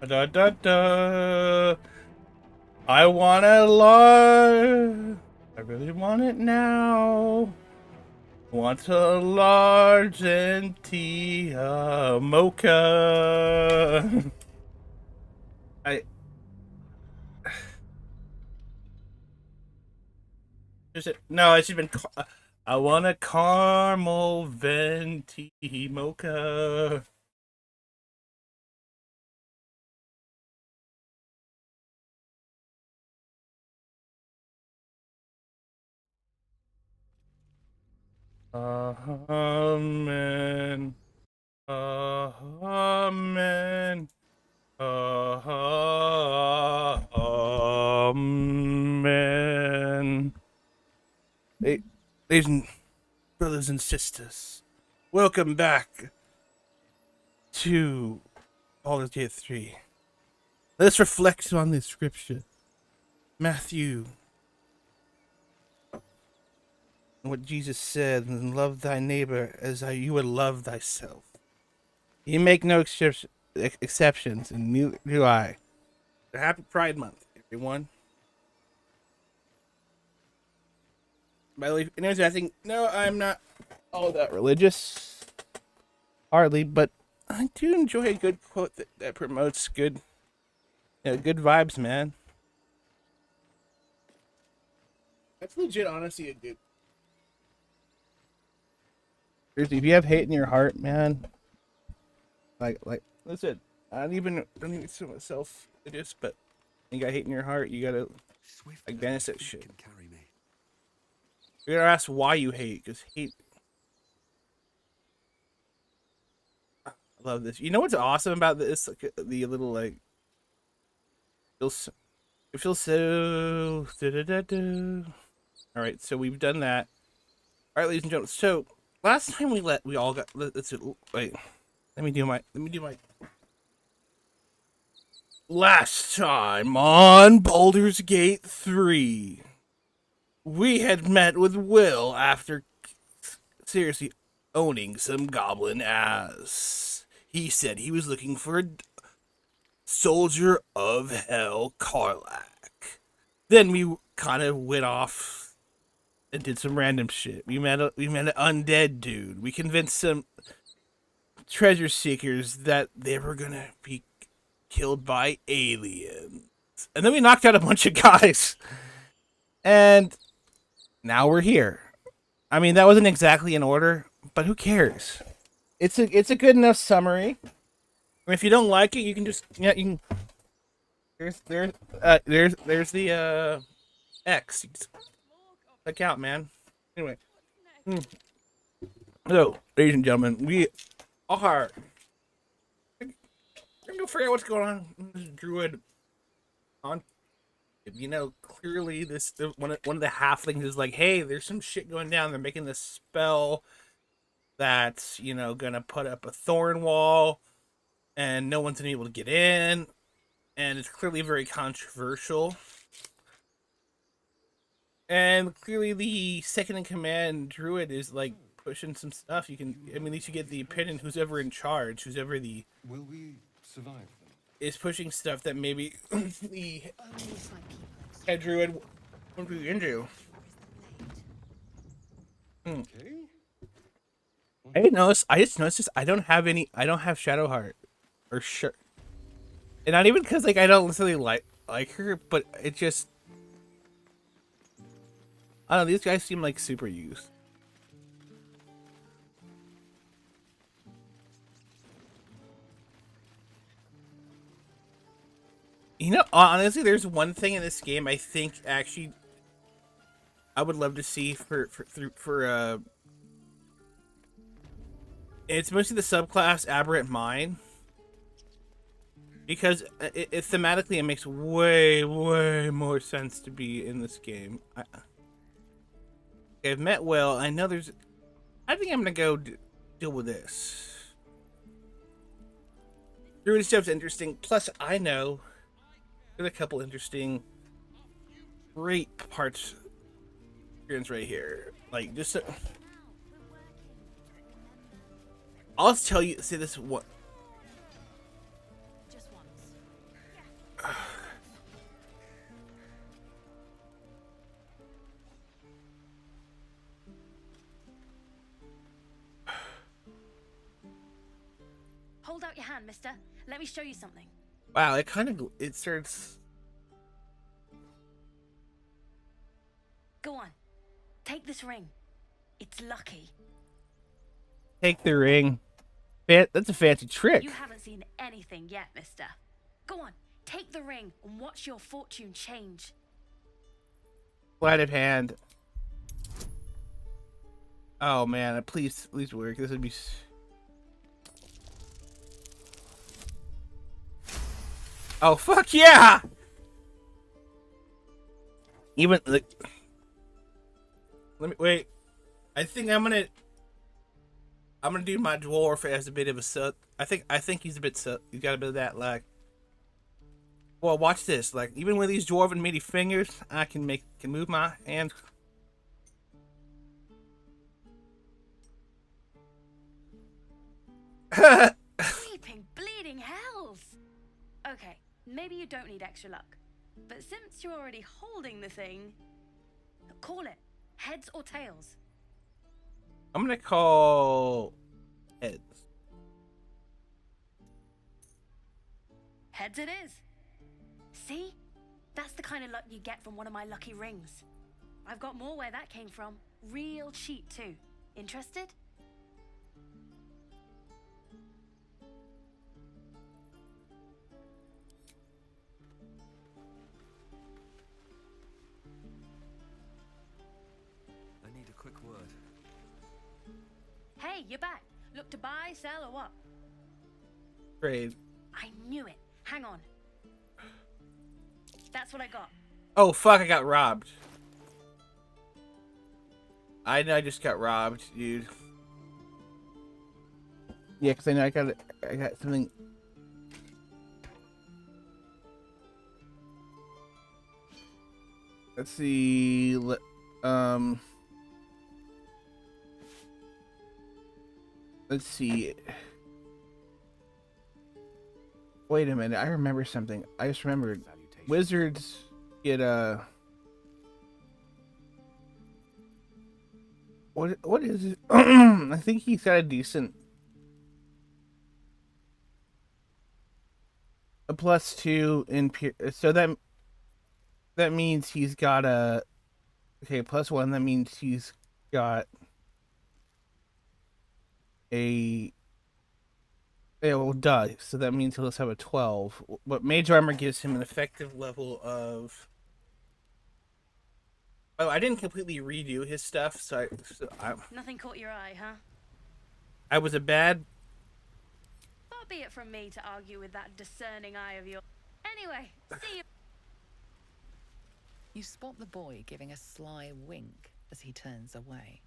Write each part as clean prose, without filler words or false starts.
Da da da. I want a large. I really want it now. Want a large and tea mocha. I no. It's just been. I want a caramel venti mocha. Amen. Amen. Amen. Hey, ladies and brothers and sisters, welcome back to Baldur's Gate 3. Let's reflect on the scripture. Matthew, what Jesus said, and love thy neighbor as you would love thyself. You make no exceptions, and neither do I. Happy Pride Month, everyone. By the way, anyways, I think, no, I'm not all that religious. Hardly, but I do enjoy a good quote that promotes good, good vibes, man. That's legit, honestly, a good. Seriously, if you have hate in your heart, man, listen, I don't even say myself religious, but you got hate in your heart, you gotta banish that shit. You gotta ask why you hate, because hate. I love this. You know what's awesome about this? Like, the little feels it feels so. All right, so we've done that. All right, ladies and gentlemen. So last time we all got. Let's wait. Let me do my. Last time on Baldur's Gate 3, we had met with Will after seriously owning some goblin ass. He said he was looking for a soldier of hell, Karlach. Then we kind of went off and did some random shit. We met an undead dude. We convinced some treasure seekers that they were gonna be killed by aliens. And then we knocked out a bunch of guys. And now we're here. I mean, that wasn't exactly in order, but who cares? It's a good enough summary. I mean, if you don't like it, you can just you can there's the X. Check out, man. Anyway, so ladies and gentlemen, we are. I'm gonna figure out what's going on with this druid. On, clearly one of the halflings is like, hey, there's some shit going down. They're making this spell that's gonna put up a thorn wall, and no one's gonna be able to get in, and it's clearly very controversial. And clearly, the second in command druid is like pushing some stuff. At least you get the opinion who's ever in charge, who's ever the Will we survive them? is pushing stuff that maybe the head druid won't be into. Okay. I just noticed this. I don't have any. I don't have Shadowheart or sure, and not even because I don't necessarily like her, but it just I don't know. These guys seem like super used. Honestly, there's one thing in this game I think actually I would love to see for it's mostly the subclass Aberrant Mind, because it thematically it makes way more sense to be in this game. I've met Will. I know there's. I think I'm gonna go deal with this. Druid stuff's interesting. Plus, I know there's a couple interesting, great parts. Experience right here. Like just. I'll tell you. Say this what. Hold out your hand, mister. Let me show you something. Wow, it kind of it starts. Go on. Take this ring. It's lucky. Take the ring. That's a fancy trick. You haven't seen anything yet, mister. Go on. Take the ring and watch your fortune change. Sleight of hand. Oh man, please work. This would be. Oh fuck yeah! Even like, let me wait. I think I'm gonna do my dwarf as a bit of a I think he's a bit he's got a bit of that like. Well, watch this. Like even with these dwarven meaty fingers, I can move my hand. Sleeping bleeding hells. Okay, maybe you don't need extra luck. But since you're already holding the thing, call it. Heads or tails? I'm gonna call heads. Heads it is. See? That's the kind of luck you get from one of my lucky rings. I've got more where that came from. Real cheap too. Interested? I need a quick word. Hey, you're back. Look to buy, sell, or what? Trade. I knew it. Hang on. That's what I got. Oh fuck! I got robbed. I know I just got robbed, dude. Yeah, because I know I got something. Let's see. Let's see. Wait a minute. I remember something. I just remembered. Wizards get what is it? I think he's got a decent a +2 in so that means he's got a +1. That means he's got a well, duh. So that means he'll just have a 12. But Mage Armor gives him an effective level of. Oh, I didn't completely redo his stuff, so Nothing caught your eye, huh? I was a bad. Far be it from me to argue with that discerning eye of yours. Anyway, see you. You spot the boy giving a sly wink as he turns away.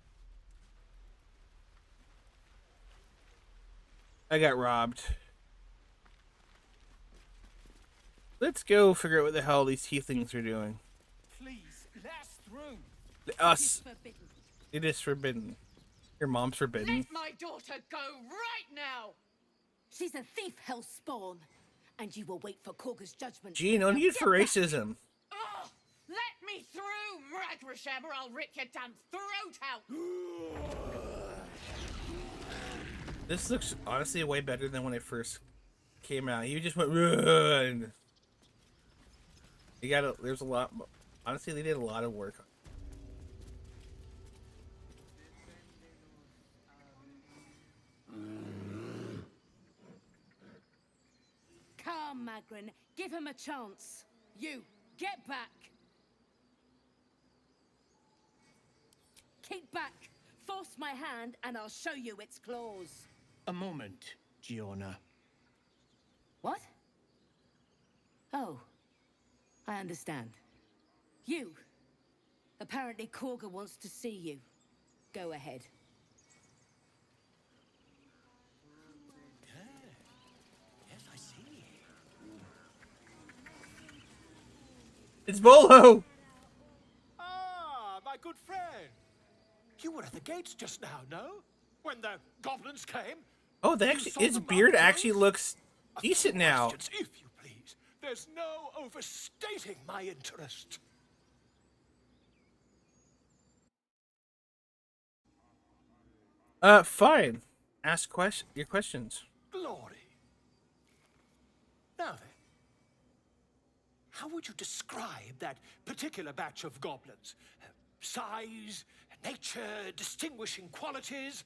I got robbed. Let's go figure out what the hell these tieflings are doing. Please, let us through. Us. It is forbidden. Your mom's forbidden. Let my daughter go right now! She's a thief, hellspawn, and you will wait for Korga's judgment. Gee, no Now need get for back. racism. Oh, let me through, Mragrasham, or I'll rip your damn throat out! This looks honestly way better than when it first came out. You just went run. You got there's a lot. Honestly, they did a lot of work. Come, Magrin, give him a chance. You, get back. Keep back. Force my hand, and I'll show you its claws. A moment, Giorna. What? Oh, I understand. You. Apparently Korga wants to see you. Go ahead. Yes, I see. It's Bolo. Ah, my good friend. You were at the gates just now, no? When the goblins came? Oh, You actually, saw his them beard up actually close? looks A few decent now. questions, if you please. There's no overstating my interest. Fine. Ask your questions. Glory. Now then, how would you describe that particular batch of goblins? Size, nature, distinguishing qualities?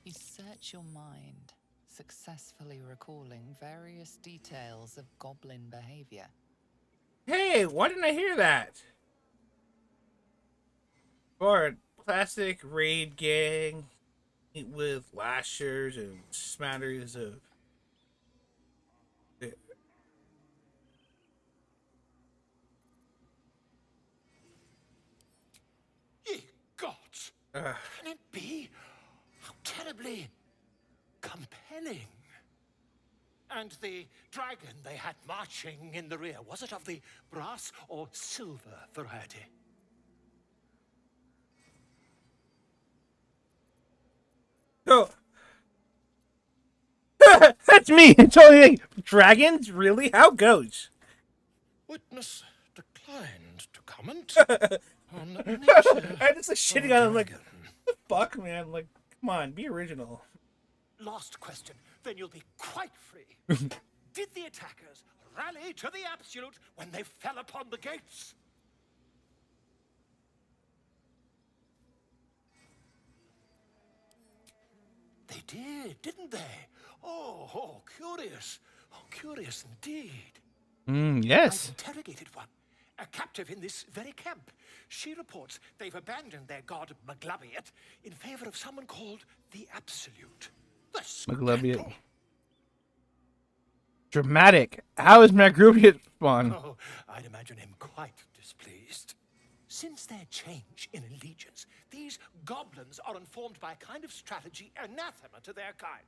You search your mind, successfully recalling various details of goblin behavior. Hey, why didn't I hear that? For a classic raid gang with lashers and smatters of. Ye gods! Can it be? How terribly compelling. And the dragon they had marching in the rear, was it of the brass or silver variety? Oh. That's me! Totally like, dragons? Really? How goes? Witness declined to comment on the nature I just like shitting of on him like, dragon. the fuck, man? Like, come on, be original. Last question, then you'll be quite free. Did the attackers rally to the absolute when they fell upon the gates? They did, didn't they? Oh, curious. Oh, curious indeed. Yes. I've interrogated one, a captive in this very camp. She reports they've abandoned their god Maglabiet in favor of someone called the Absolute. The Maglabiet. scandal. Dramatic. How is Magrubiet spawn? Oh, I'd imagine him quite displeased. Since their change in allegiance, these goblins are informed by a kind of strategy anathema to their kind.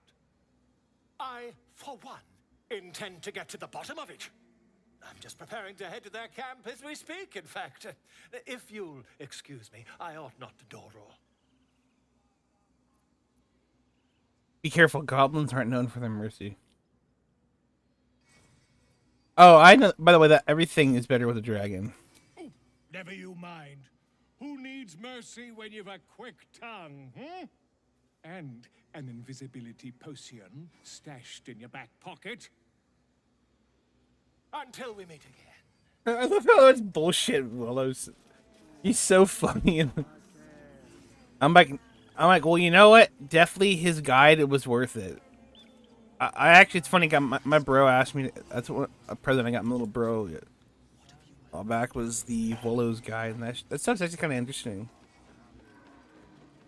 I, for one, intend to get to the bottom of it. I'm just preparing to head to their camp as we speak, in fact. If you'll excuse me, I ought not to door roll. Be careful, goblins aren't known for their mercy. Oh, I know, by the way, that everything is better with a dragon. Never you mind. Who needs mercy when you've a quick tongue, hmm? And an invisibility potion stashed in your back pocket? Until we meet again. I love how that's bullshit, Willows. He's so funny. I'm like, well, you know what? Definitely his guide, it was worth it. I actually, it's funny, my bro asked me, that's what a present I got my little bro all back was the Willows guide, and that stuff's actually kind of interesting.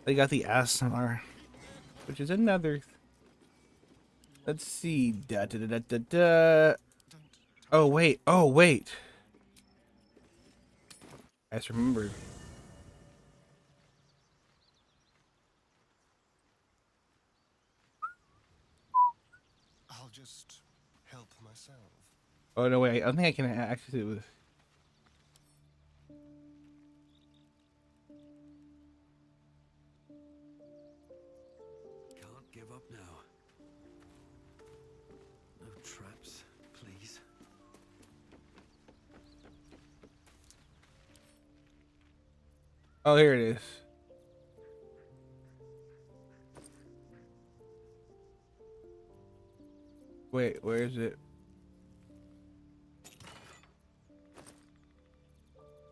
They got the ASMR, which is another. Let's see. Da da da da da. Oh wait. I just remembered. I'll just help myself. Oh no, wait. I don't think I can actually do it with. Can't give up now. No traps, please. Oh, here it is. Wait, where is it?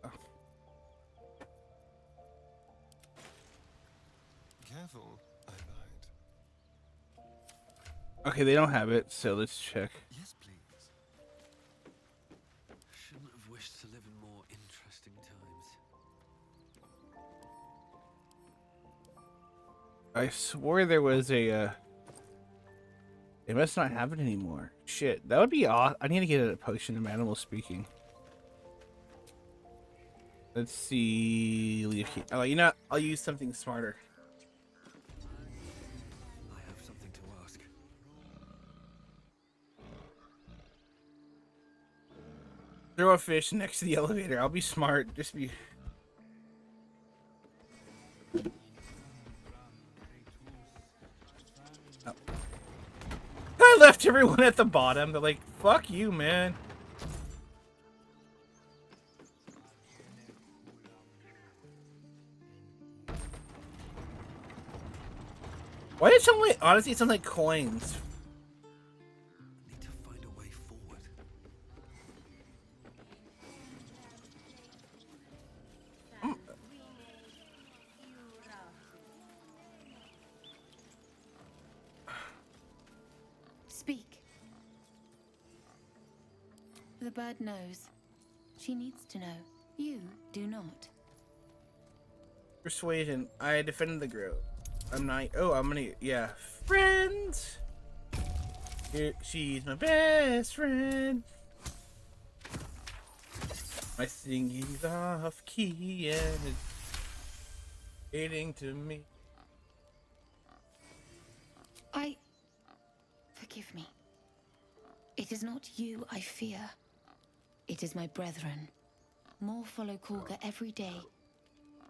Oh. Careful, I lied. Okay, they don't have it, so let's check. Yes, please. Shouldn't have wished to live in more interesting times. I swore there was a. They must not have it anymore. Shit, that would be awesome. I need to get a potion of animal speaking. Let's see. Leave key. Oh, you know, I'll use something smarter. I have something to ask. Throw a fish next to the elevator. I'll be smart. Just be. Oh. I left everyone at the bottom. They're like, fuck you, man. Why did it sound like, honestly, it sounds like coins? I need to find a way forward. The bird knows. She needs to know. You do not. Persuasion. I defended the grove. I'm not. Oh, I'm gonna. Yeah. Friends! Here, she's my best friend. My singing's off key and it's fading to me. Forgive me. It is not you I fear. It is my brethren. More follow Korga every day.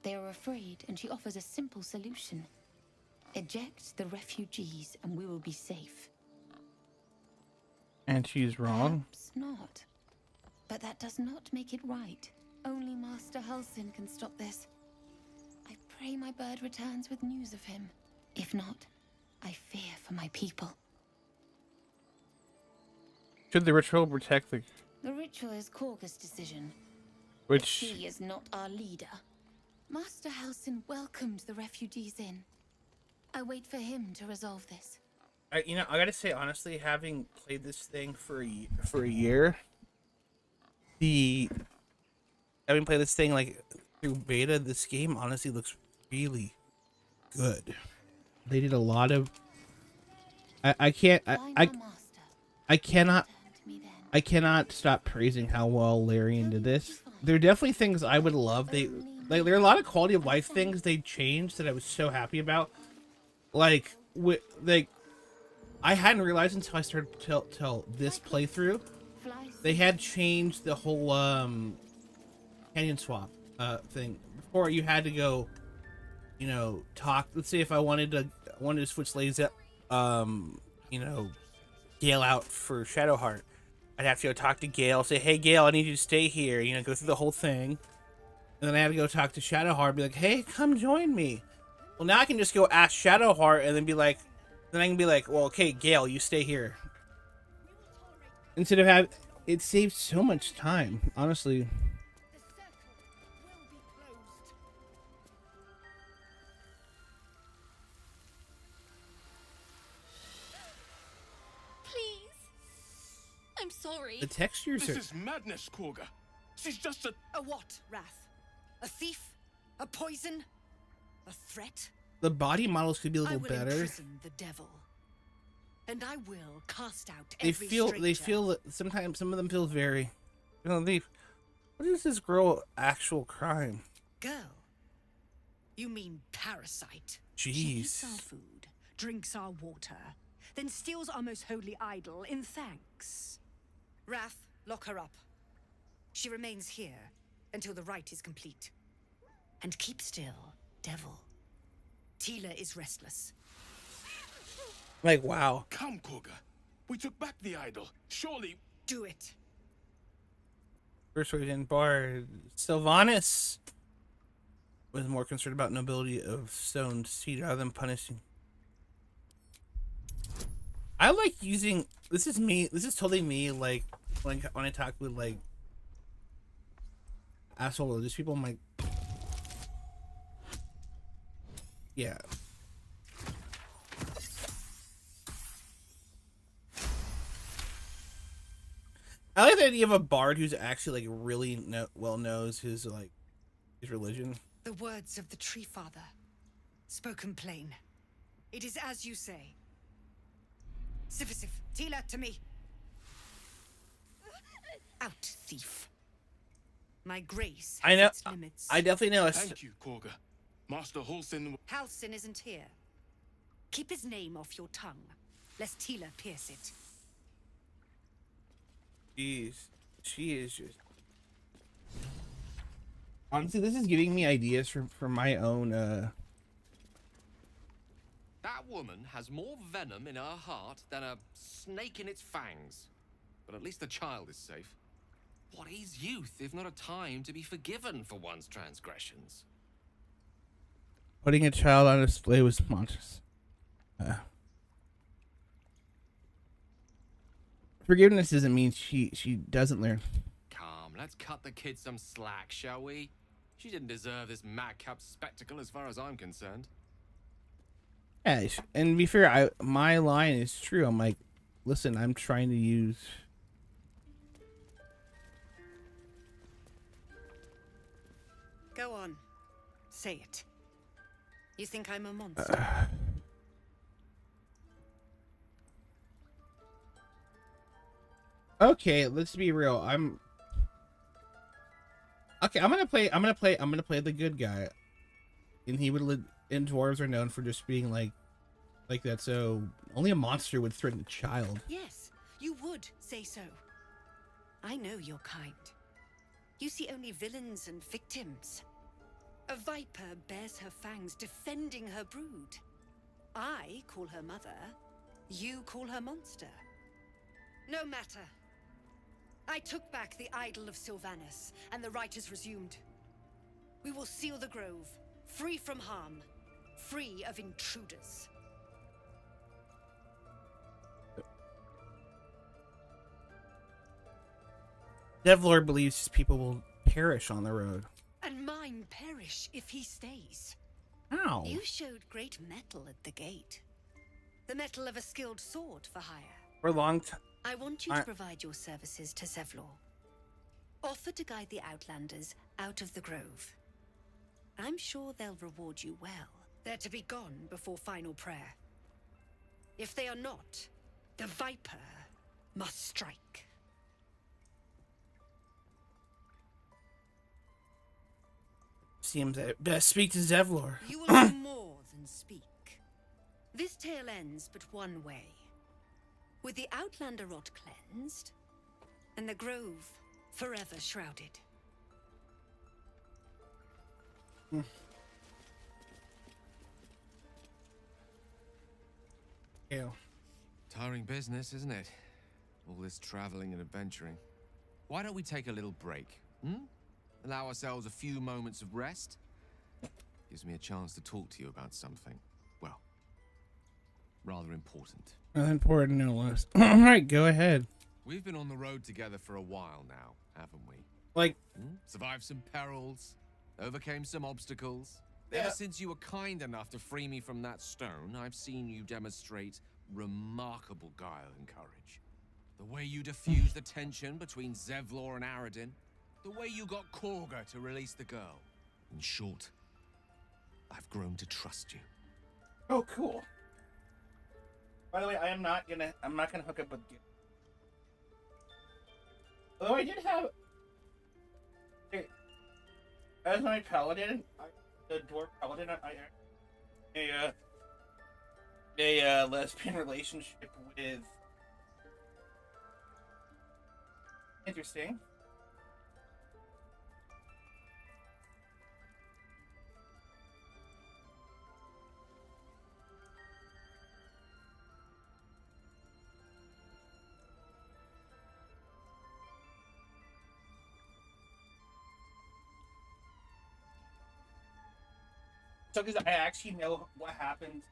They are afraid, and she offers a simple solution. Eject the refugees, and we will be safe. And she's wrong? Perhaps not. But that does not make it right. Only Master Halsin can stop this. I pray my bird returns with news of him. If not, I fear for my people. Should the ritual protect the... The ritual is Korga's decision. Which... He is not our leader. Master Halsin welcomed the refugees in. I wait for him to resolve this. You know, I gotta say, honestly, having played this thing for a year, having played this thing, like, through beta, this game honestly looks really good. They did a lot of... I cannot stop praising how well Larian did this. There are definitely things I would love. There are a lot of quality of life things they changed that I was so happy about. Like I hadn't realized until I started till this playthrough, they had changed the whole canyon swap thing. Before you had to go, you know, talk. Let's say if I wanted to switch lanes up, you know, Gale out for Shadowheart, I'd have to go talk to Gale, say, hey Gale, I need you to stay here, you know, go through the whole thing. And then I had to go talk to Shadowheart, be like, hey, come join me. Well, now I can just go ask Shadowheart and then be like, well, okay, Gale, you stay here. Instead of having, it saves so much time, honestly. I'm sorry. The textures This are... is madness, Korga. She's just a... A what, Wrath? A thief? A poison? A threat? The body models could be a I little will better. imprison the devil. And I will cast out They every feel stranger. that sometimes some of them feel very, you know, what is this girl actual crime? Girl? You mean parasite? Jeez. She eats our food, drinks our water, then steals our most holy idol in thanks. Wrath, lock her up. She remains here until the rite is complete. And keep still, devil. Tila is restless. Like, wow. Come, Korga. We took back the idol. Surely... Do it. Persuasion Bard. Sylvanas was more concerned about nobility of stone seed rather than punishing. I like using... This is me. This is totally me, like, when I talk with, like, asshole religious people, I'm like... Yeah. I like the idea of a bard who's actually, like, really well knows his, like, his religion. The words of the Tree Father, spoken plain. It is as you say. Sifisif, Tila, to me. Out, thief. My grace has I know. its limits. I definitely know. Thank you, Korga. Master Halsin... Halsin isn't here. Keep his name off your tongue, lest Tila pierce it. Jeez, she is just... Honestly, this is giving me ideas for my own, That woman has more venom in her heart than a snake in its fangs. But at least the child is safe. What is youth if not a time to be forgiven for one's transgressions? Putting a child on display was monstrous. Forgiveness doesn't mean she doesn't learn. Come, let's cut the kid some slack, shall we? She didn't deserve this madcap spectacle as far as I'm concerned. Yeah, and to be fair, my line is true. I'm like, listen, I'm trying to use Go on. Say it. You think I'm a monster? Okay, let's be real. Okay, I'm gonna play the good guy. And and dwarves are known for just being like that, so only a monster would threaten a child. Yes, you would say so. I know your kind. You see only villains and victims. A viper bears her fangs defending her brood. I call her mother. You call her monster. No matter. I took back the idol of Sylvanus, and the rite is resumed. We will seal the grove, free from harm, free of intruders. Devlord believes his people will perish on the road. And mine perish if he stays. How? You showed great mettle at the gate. The mettle of a skilled sword for hire. For a long time. I want you to provide your services to Zevlor. Offer to guide the Outlanders out of the grove. I'm sure they'll reward you well. They're to be gone before final prayer. If they are not, the Viper must strike. Seems I best speak to Zevlor. You will do more than speak. This tale ends but one way. With the Outlander rot cleansed, and the grove forever shrouded. Ew. Tiring business, isn't it? All this traveling and adventuring. Why don't we take a little break? Allow ourselves a few moments of rest? Gives me a chance to talk to you about something, well, rather important. Important, no less. Alright, go ahead. We've been on the road together for a while now, haven't we? Like, Survived some perils, overcame some obstacles. Yeah. Ever since you were kind enough to free me from that stone, I've seen you demonstrate remarkable guile and courage. The way you diffused the tension between Zevlor and Aradin. The way you got Korga to release the girl. In short, I've grown to trust you. oh, cool. By the way, I'm not gonna hook up with you. Although I did have, as my paladin, the dwarf paladin, I a lesbian relationship with. Interesting. So, because I actually know what happened,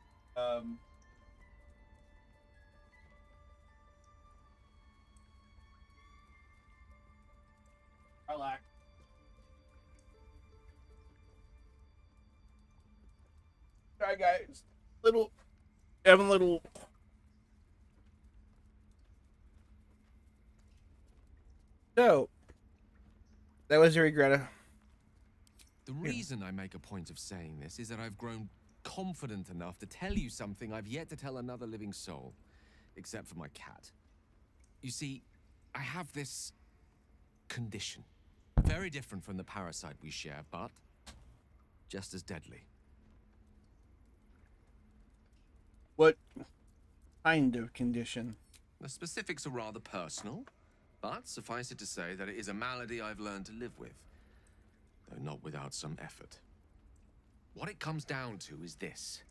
Relax. Sorry, guys. Having a little. So, that was a regret. The reason I make a point of saying this is that I've grown confident enough to tell you something I've yet to tell another living soul, except for my cat. You see, I have this condition. Very different from the parasite we share, but just as deadly. What kind of condition? The specifics are rather personal, but suffice it to say that it is a malady I've learned to live with, though not without some effort. What it comes down to is this.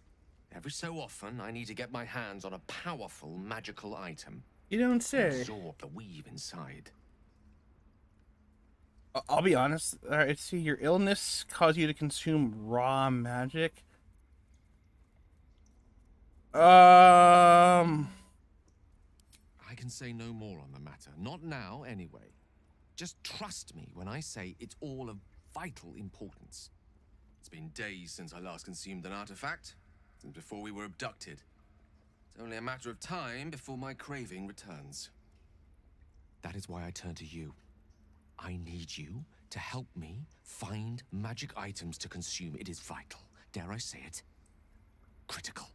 Every so often, I need to get my hands on a powerful magical item. You don't say. Absorb the weave inside. I'll be honest. Alright, see, your illness caused you to consume raw magic. I can say no more on the matter. Not now, anyway. Just trust me when I say it's all of vital importance. It's been days since I last consumed an artifact, since before we were abducted. It's only a matter of time before my craving returns. That is why I turn to you. I need you to help me find magic items to consume. It is vital. Dare I say it? Critical.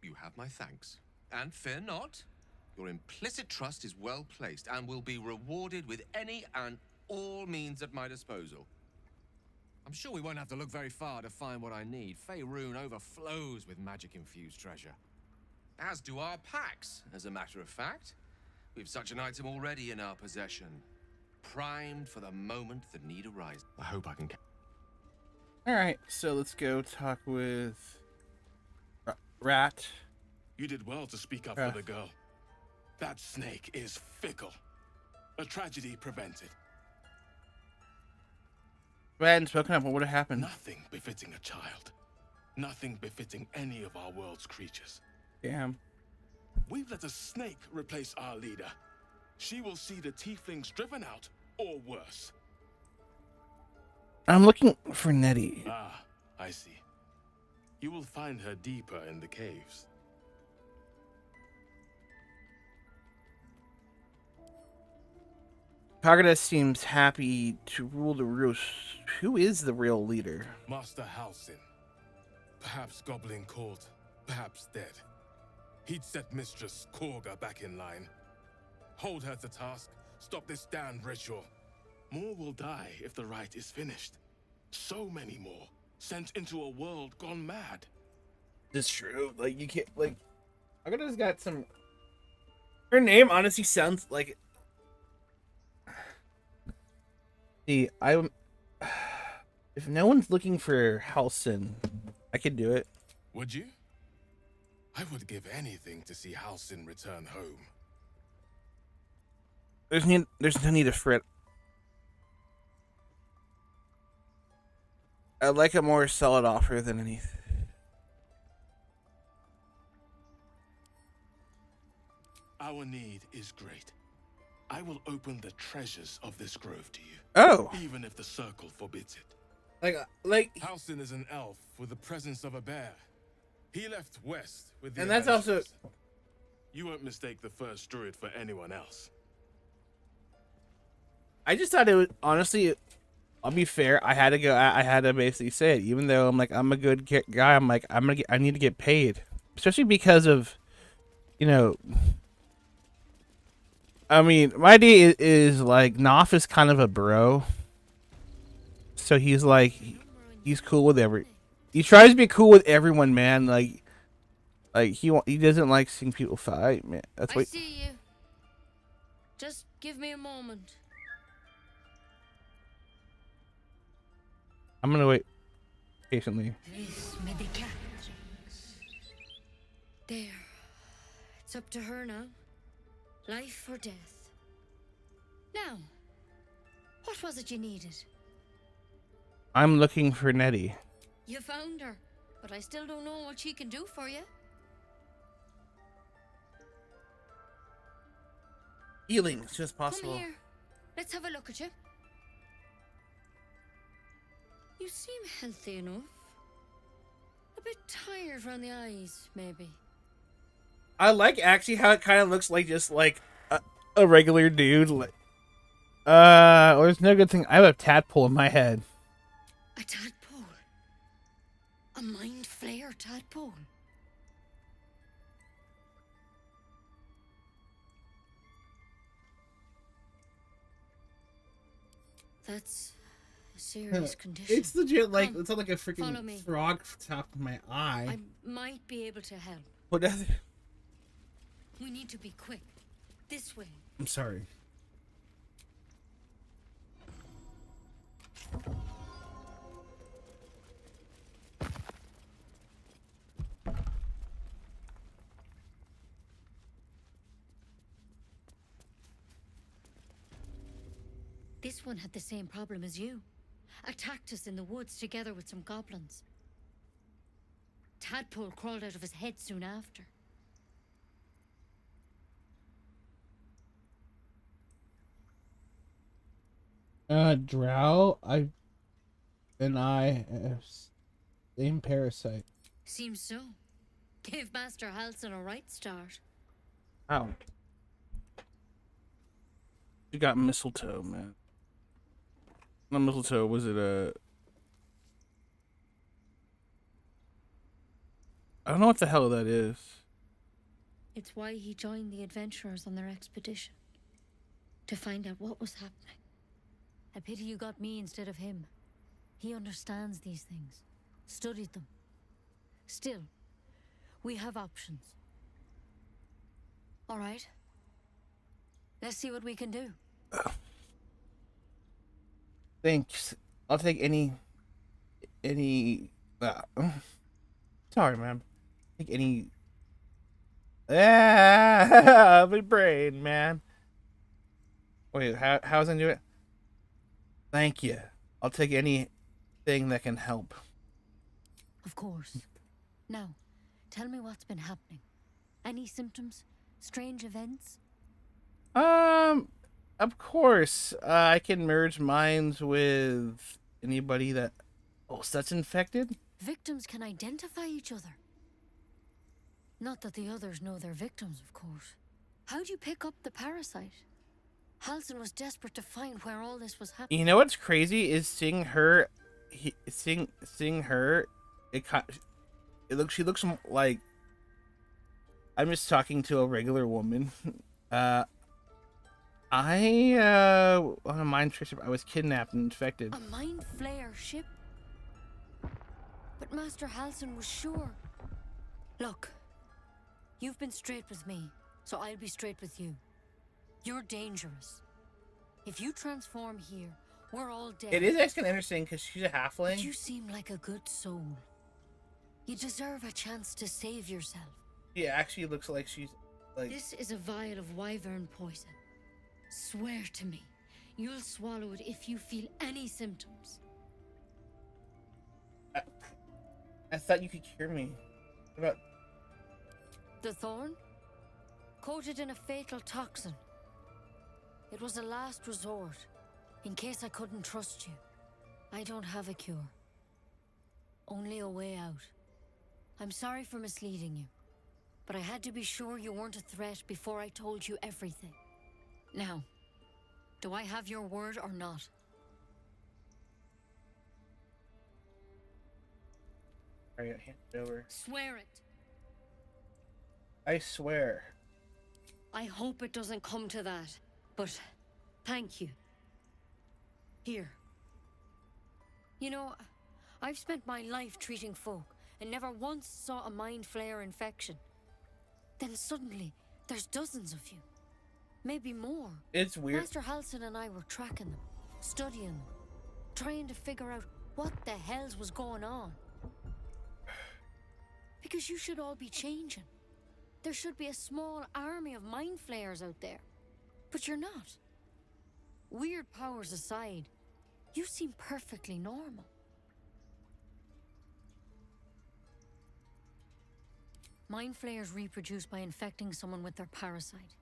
You have my thanks. And fear not. Your implicit trust is well placed and will be rewarded with any and all means at my disposal. I'm sure we won't have to look very far to find what I need. Faerun overflows with magic-infused treasure. As do our packs, as a matter of fact. We've such an item already in our possession. Primed for the moment the need arises. I hope I can... Alright, so let's go talk with... Rat. You did well to speak up for the girl. That snake is fickle. A tragedy prevented. If I hadn't spoken up, what would have happened? Nothing befitting a child. Nothing befitting any of our world's creatures. Damn. We've let a snake replace our leader. She will see the tieflings driven out, or worse. I'm looking for Nettie. Ah, I see. You will find her deeper in the caves. Kagura seems happy to rule the roost. Who is the real leader? Master Halsin. Perhaps Goblin Court, perhaps dead. He'd set Mistress Korga back in line. Hold her to task, stop this damned ritual. More will die if the rite is finished. So many more, sent into a world gone mad. It's true. Like, you can't, like... Kagura's got some... Her name honestly sounds like... See, I'm... If no one's looking for Halsin, I could do it. Would you? I would give anything to see Halsin return home. There's no need to fret. I'd like a more solid offer than anything. Our need is great. I will open the treasures of this grove to you. Oh. Even if the circle forbids it. Like Halsin is an elf with the presence of a bear. He left west with the And that's also... adventurers. You won't mistake the first druid for anyone else. I just thought it was... Honestly, I'll be fair. I had to go... I had to basically say it. Even though I'm like, I'm a good guy. I'm like, I need to get paid. Especially because of... You know... I mean, my idea is like, Knopf is kind of a bro. So he's like... He's cool with he tries to be cool with everyone, man. Like he doesn't like seeing people fight, man. That's I what. see you. Just give me a moment. I'm gonna wait patiently. There. It's up to her now. Life or death. Now, what was it you needed? I'm looking for Nettie. You found her, but I still don't know what she can do for you. Healing as soon as possible. Come here. Let's have a look at you. You seem healthy enough. A bit tired around the eyes, maybe. I like actually how it kind of looks like just like a regular dude. Like, there's no good thing. I have a tadpole in my head. A tadpole? A mind flayer tadpole? That's a serious condition. It's legit like Come, it's not like a follow me. freaking frog top of my eye. I might be able to help. What does it? We need to be quick. This way. I'm sorry. This one had the same problem as you. Attacked us in the woods together with some goblins. Tadpole crawled out of his head soon after. Drow, I have same parasite. Seems so. Gave Master Halson a right start. Ow. You got mistletoe, man. Not mistletoe, was it I don't know what the hell that is. It's why he joined the adventurers on their expedition. To find out what was happening. A pity you got me instead of him. He understands these things. Studied them. Still, we have options. All right. Let's see what we can do. Thanks. I'll take any. Sorry, man. Take any. My brain, man. Wait, how's I do it? Thank you. I'll take anything that can help. Of course. Now, tell me what's been happening. Any symptoms? Strange events? Of course. I can merge minds with anybody that's infected. Victims can identify each other. Not that the others know they're victims, of course. How'd you pick up the parasite? Halson was desperate to find where all this was happening. You know what's crazy is seeing her. Seeing her. She looks like. I'm just talking to a regular woman. On a mind trip, I was kidnapped and infected. A mind flayer ship? But Master Halson was sure. Look, you've been straight with me, so I'll be straight with you. You're dangerous. If you transform here, we're all dead. It is actually interesting because she's a halfling. But you seem like a good soul. You deserve a chance to save yourself. She actually looks like she's like. This is a vial of wyvern poison. Swear to me, you'll swallow it if you feel any symptoms. I thought you could cure me. What about the thorn? Coated in a fatal toxin. It was a last resort, in case I couldn't trust you. I don't have a cure. Only a way out. I'm sorry for misleading you, but I had to be sure you weren't a threat before I told you everything. Now, do I have your word or not? Alright, hand it over. Swear it. I swear. I hope it doesn't come to that, but thank you. Here. You know, I've spent my life treating folk and never once saw a mind flayer infection. Then suddenly, there's dozens of you. Maybe more. It's weird. Master Halson and I were tracking them, studying them, trying to figure out what the hells was going on. Because you should all be changing. There should be a small army of mind flayers out there. But you're not. Weird powers aside, you seem perfectly normal. Mind flayers reproduce by infecting someone with their parasite.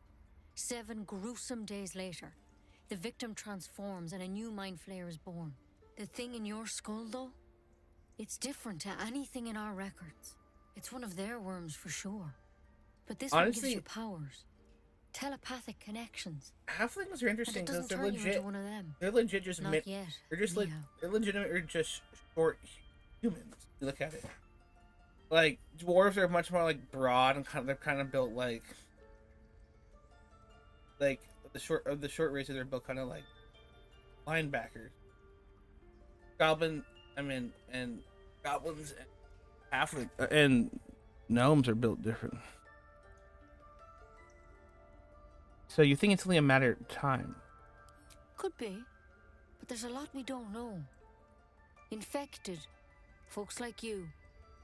7 gruesome days later, the victim transforms and a new mind flayer is born. The thing in your skull, though, it's different to anything in our records. It's one of their worms for sure. But this one gives you powers. Telepathic connections. Halflings are interesting because they're legit. One of them. They're legit just Not yet. They're just they're legitimately just short humans. You look at it. Like dwarves are much more like broad and they're kind of built like the short races are built kind of like linebackers. And goblins and halfling and gnomes are built different. So you think it's only a matter of time? Could be, but there's a lot we don't know. Infected, folks like you,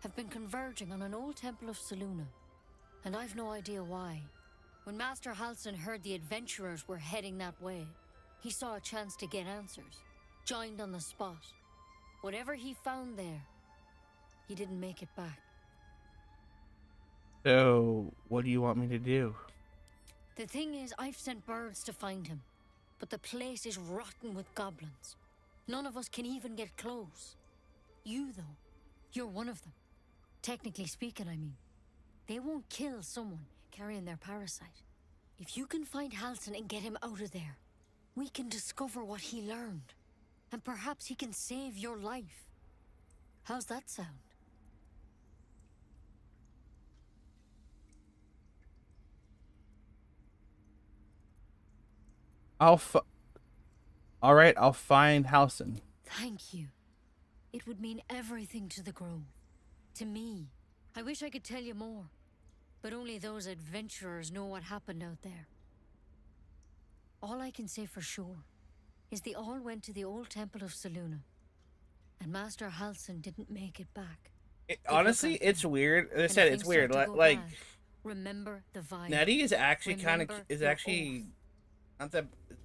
have been converging on an old temple of Selûne, and I've no idea why. When Master Halson heard the adventurers were heading that way, he saw a chance to get answers, joined on the spot. Whatever he found there, he didn't make it back. So, what do you want me to do? The thing is, I've sent birds to find him. but the place is rotten with goblins. None of us can even get close. You, though, you're one of them. Technically speaking, I mean. They won't kill someone carrying their parasite. If you can find Halsin and get him out of there, we can discover what he learned. And perhaps he can save your life. How's that sound? Alright, I'll find Halsin. Thank you. It would mean everything to the Grove. To me. I wish I could tell you more. But only those adventurers know what happened out there. All I can say for sure is they all went to the old temple of Selûne. And Master Halsin didn't make it back. Honestly, it's weird. As I said, it's weird. Like, remember the vibe. Nettie is actually kind of not that. It's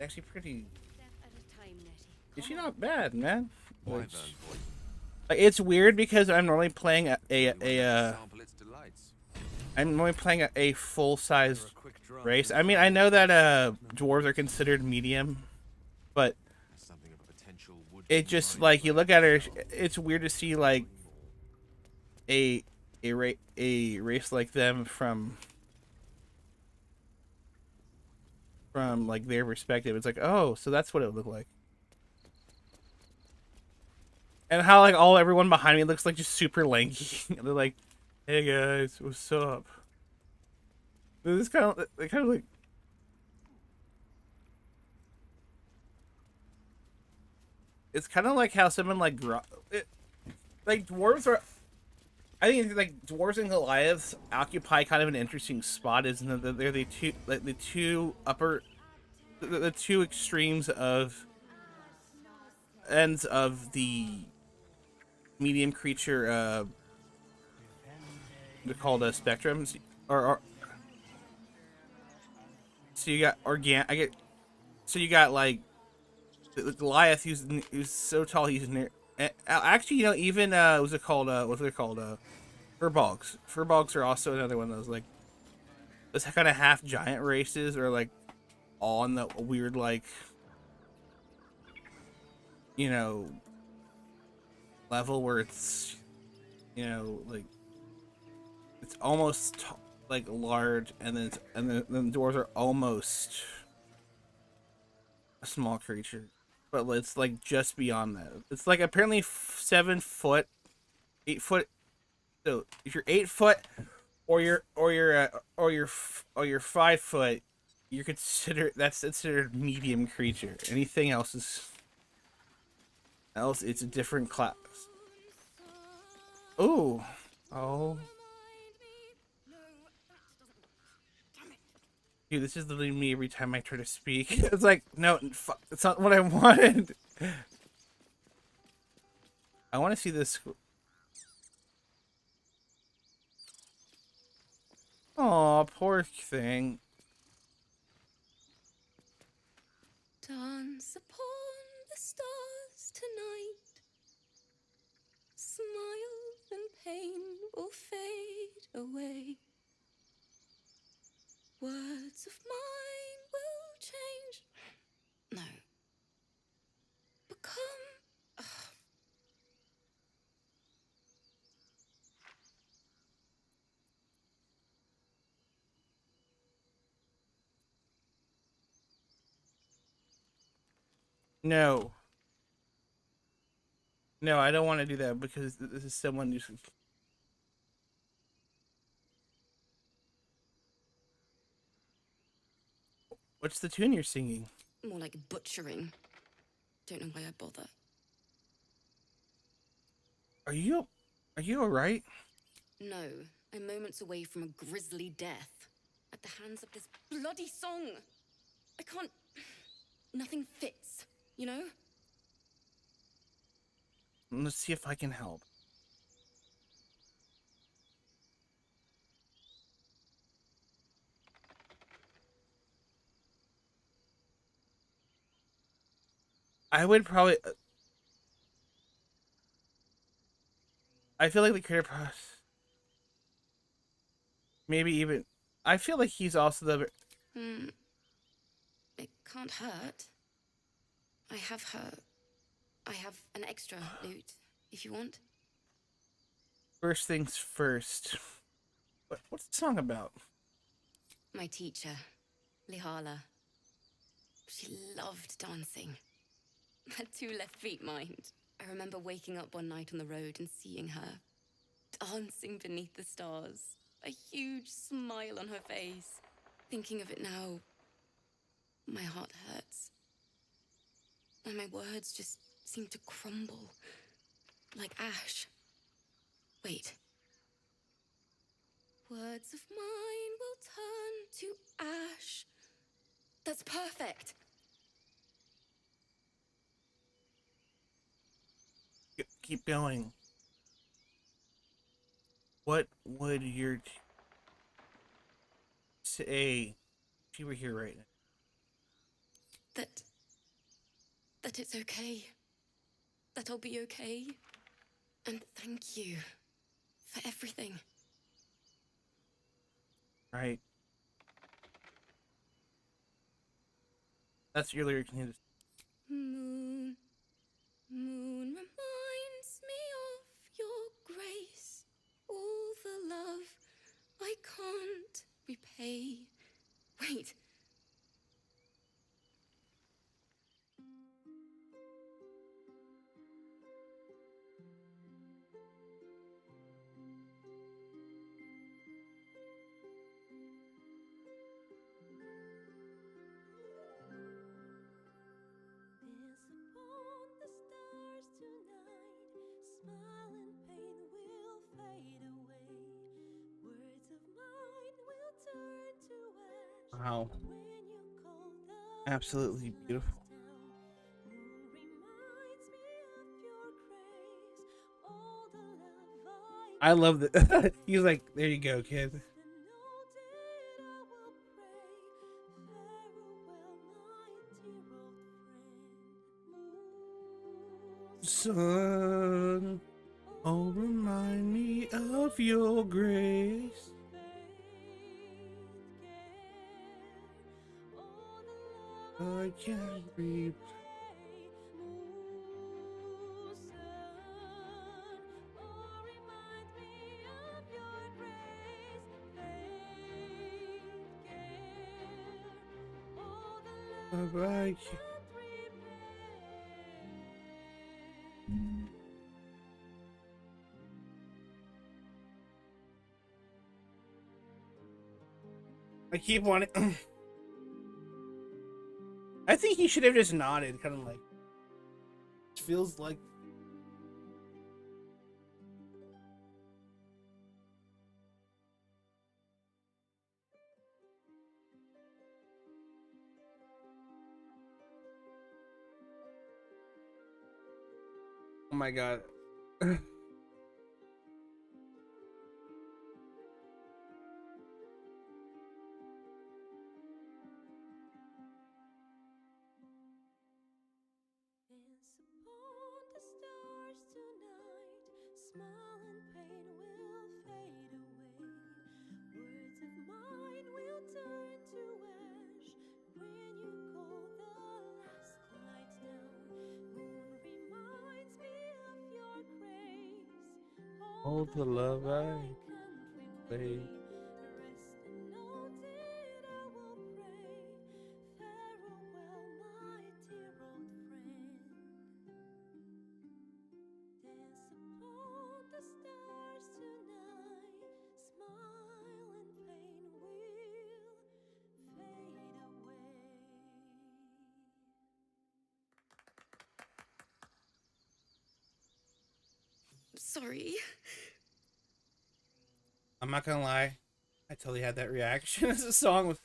actually pretty. She's not bad, man. Like, it's weird because I'm normally playing a full size race. I mean, I know that dwarves are considered medium, but it just like you look at her, it's weird to see like a race like them from like their perspective. It's like, oh, so that's what it would look like. And how like everyone behind me looks like just super lanky. They're like, "Hey guys, what's up?" This kind of like. It's kind of like how someone like dwarves are. I think like dwarves and Goliaths occupy kind of an interesting spot, isn't it? They're the two extremes of ends of the medium creature. They're called spectrums, or so you got so you got like the Goliath who's so tall he's near. Actually, you know, even what's it called? Furbolgs. Furbolgs are also another one of those like those kind of half giant races, or like all in the weird like, you know, level where it's, you know, like it's almost like large, and then the dwarves are almost a small creature, but it's like just beyond that. It's like apparently 7 foot, 8 foot. So if you're 8 foot, or you're 5 foot, you're that's considered medium creature. Anything else it's a different class. Ooh. Oh. Dude, this is literally me every time I try to speak. It's like, no, it's not what I wanted. I want to see this. Aw, poor thing. Dance upon the stars tonight. Smile and pain will fade away. Words of mine will change. No. Become. No. No, I don't want to do that because this is someone who's. What's the tune you're singing? More like butchering. Don't know why I bother. Are you alright? No, I'm moments away from a grisly death. At the hands of this bloody song. I can't. Nothing fits, you know? Let's see if I can help. I would probably. I feel like the creator process. Maybe even. I feel like he's also the. It can't hurt. I have her. I have an extra lute, if you want. First things first. What's the song about? My teacher, Lihala. She loved dancing. Had 2 left feet, mind. I remember waking up one night on the road and seeing her dancing beneath the stars, a huge smile on her face. Thinking of it now, my heart hurts. And my words just seem to crumble, like ash. Wait. Words of mine will turn to ash. That's perfect. Keep going. What would your say if you were here right now? That it's okay. That I'll be okay. And thank you for everything. Right. That's your lyric. Moon, moon reminds me of your grace. All the love I can't repay. Wait. Wow. Absolutely beautiful. I love that. He's like, there you go, kid. Sun, oh, remind me of your grace. I can't replay. I can't. I keep wanting. I think he should have just nodded, kind of like. It feels like. Oh my god. All the love I played. Sorry. I'm not gonna lie. I totally had that reaction as the song was.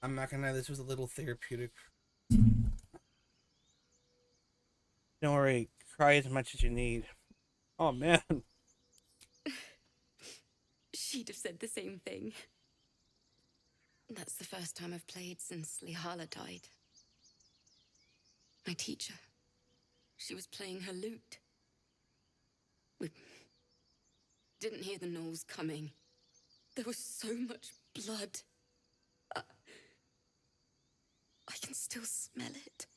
I'm not gonna lie, this was a little therapeutic. Don't worry, cry as much as you need. Oh man. She'd have said the same thing. That's the first time I've played since Lihala died. My teacher. She was playing her lute. We didn't hear the gnolls coming. There was so much blood. can still smell it.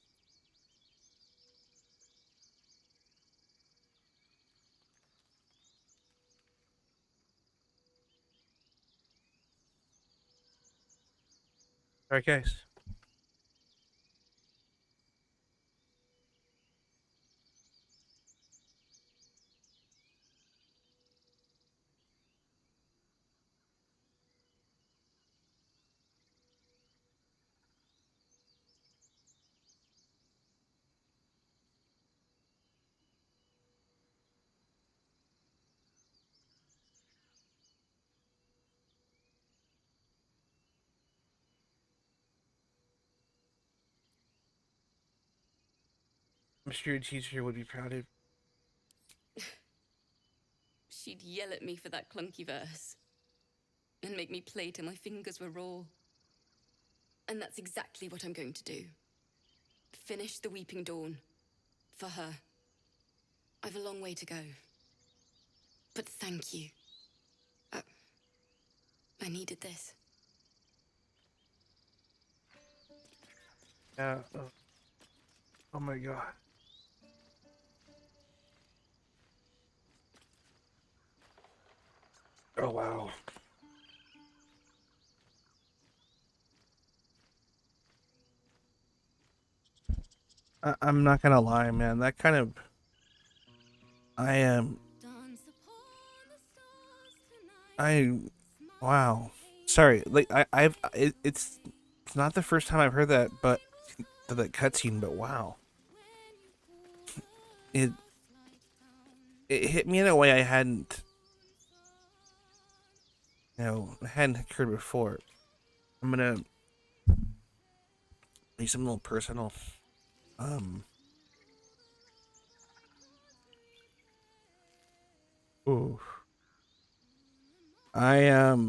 All right, guys. I'm sure your teacher would be proud of. She'd yell at me for that clunky verse and make me play till my fingers were raw. And that's exactly what I'm going to do. Finish the Weeping Dawn. For her. I've a long way to go. But thank you. I needed this. Yeah. Oh my god. Oh wow. I'm not gonna lie, man. That kind of. I am. Wow. Sorry. Like it's not the first time I've heard that, but that cutscene. But wow. It hit me in a way I hadn't. Hadn't occurred before. I'm gonna do something a little personal. Ooh. My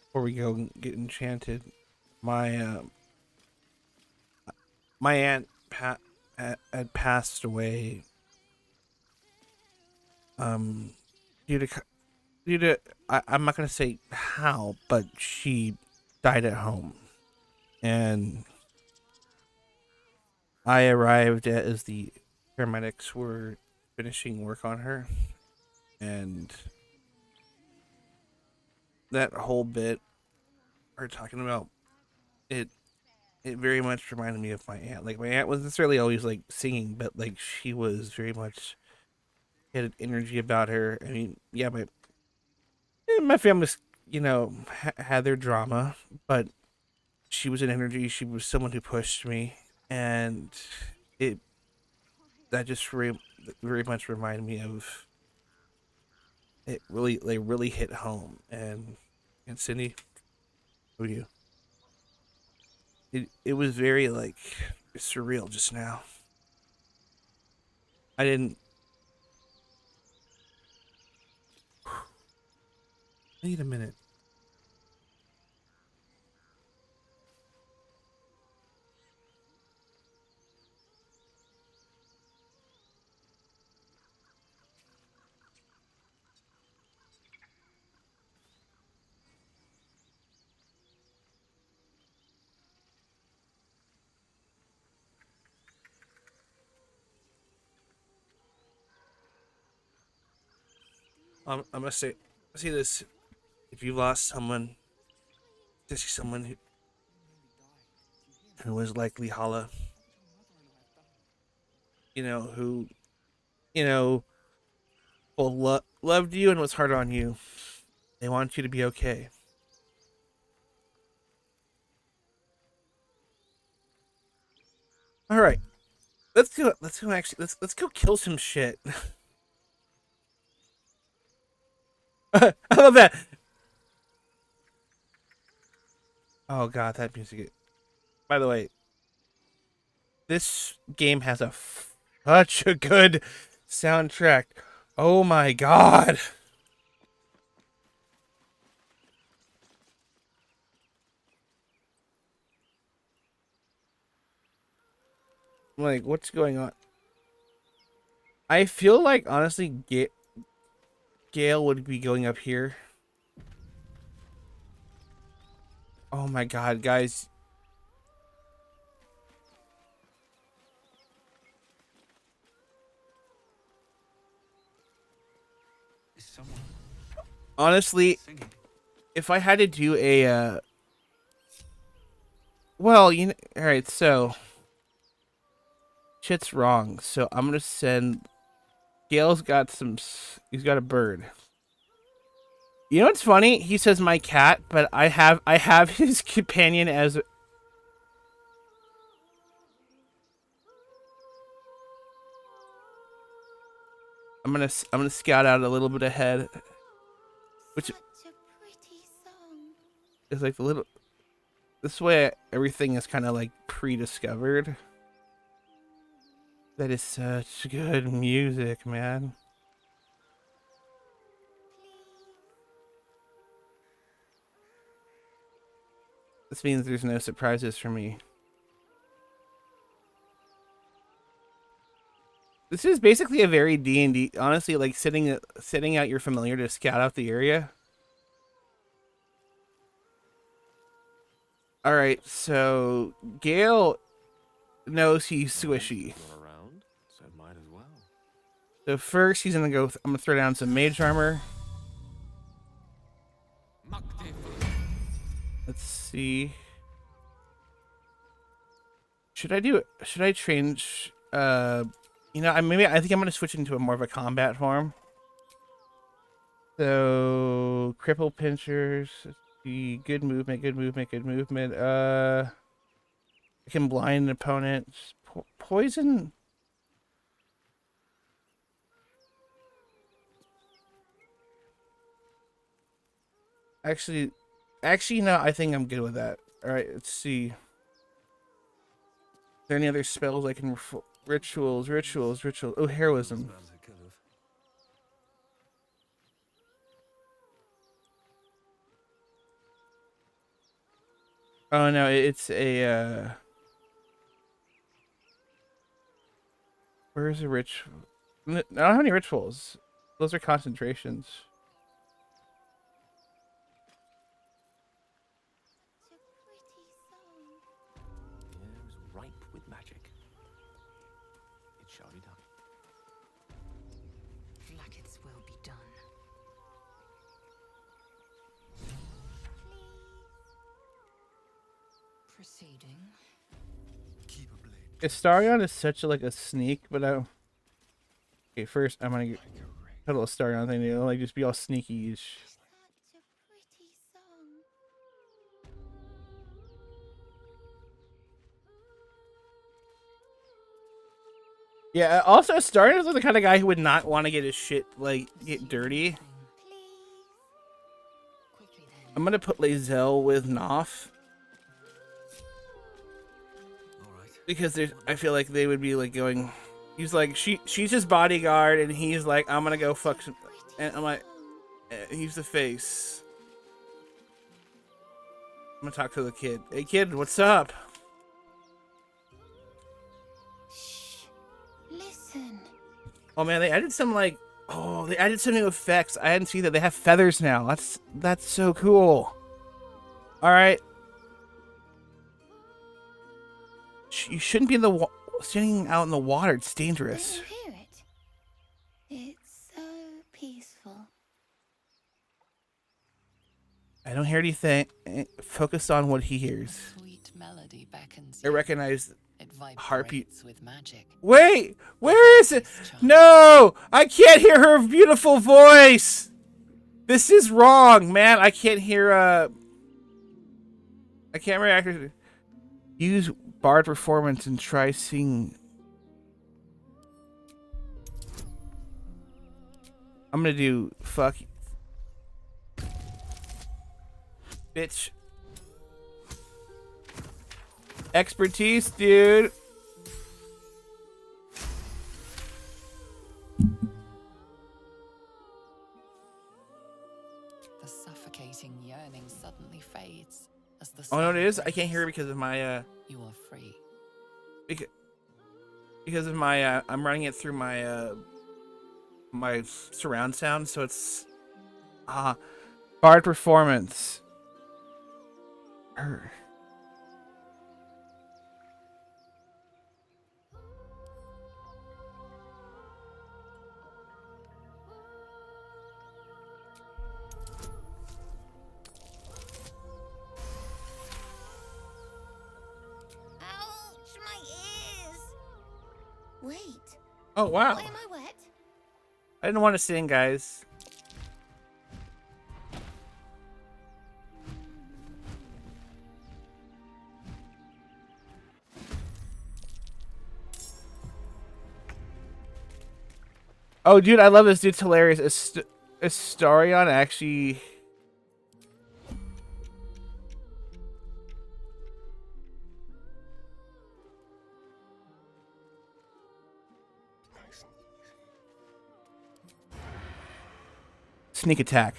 before we go and get enchanted, my my aunt had passed away. Due to I'm not gonna say how, but she died at home, and I arrived as the paramedics were finishing work on her, and that whole bit, her talking about it, it very much reminded me of my aunt. Like, my aunt wasn't necessarily always like singing, but like she was very much had an energy about her. I mean, yeah, my family's had their drama, but she was an energy. She was someone who pushed me, and that just very much reminded me of it. Really hit home. And Cindy, who you? It was very like surreal just now. I didn't. Wait a minute. I'm gonna say this: if you lost someone, especially someone who was like Lihala, who, both loved you and was hard on you, they want you to be okay. All right, let's go. Let's go kill some shit. I love that. Oh god, that music. By the way, this game has such a good soundtrack. Oh my god. Like, what's going on? I feel like, honestly, Gale would be going up here. Oh my god, guys. Is someone Honestly, singing? if I had to do a well, you know, all right, so shit's wrong. So I'm going to send Gale's got he's got a bird. You know what's funny? He says my cat, but I have his companion as I'm gonna scout out a little bit ahead, which Such a pretty song. is like the little. This way, everything is kind of like pre-discovered. That is such good music, man. This means there's no surprises for me. This is basically a very D&D, honestly, like sitting out your familiar to scout out the area. All right, so Gale knows he's squishy. Not around, so might as well. So first, he's gonna go. I'm gonna throw down some mage armor. Let's see. Should I change? You know, I think I'm gonna switch into a more of a combat form. So cripple pinchers. Let's see, good movement, good movement, good movement. I can blind an opponent. Poison. Actually, no. I think I'm good with that. All right, let's see. Are there any other spells I can rituals? Oh, heroism. Oh no, it's a where's the ritual? I don't have any rituals. Those are concentrations. The air is ripe with magic. It shall be done. Like its will be done. Proceeding. Astarion is such a sneak, but I. Okay, first I'm gonna get a little Astarion thing to like just be all sneaky-ish. Such a pretty song. Yeah. Also, Astarion is the kind of guy who would not want to get his shit get dirty. I'm gonna put Lae'zel with Knopf. Because I feel like they would be like going. He's like she's his bodyguard, and he's like, I'm gonna go fuck some. And I'm like, he's the face. I'm gonna talk to the kid. Hey kid, what's up? Shh. Listen. Oh man, they added some they added some new effects. I hadn't seen that. They have feathers now. That's so cool. All right. You shouldn't be in the standing out in the water. It's dangerous. Do you hear it? It's so peaceful. I don't hear anything. Focus on what he hears. Sweet melody beckons I you. recognize It Harpy. vibrates with magic. Wait, where is it? No, I can't hear her beautiful voice. This is wrong, man. I can't hear. I can't react. Use Bard performance and try singing. I'm gonna do fuck. Bitch. Expertise, dude. The suffocating yearning suddenly fades as the Oh no, it sound is. I can't fades. hear it because of my You are free. because of my I'm running it through my my surround sound, so it's Bard performance. Her. Ouch, my ears! Wait. Oh, wow. Why am I wet? I didn't want to sing, guys. Oh, dude, I love this. Dude's hilarious. Astarion actually... Sneak attack.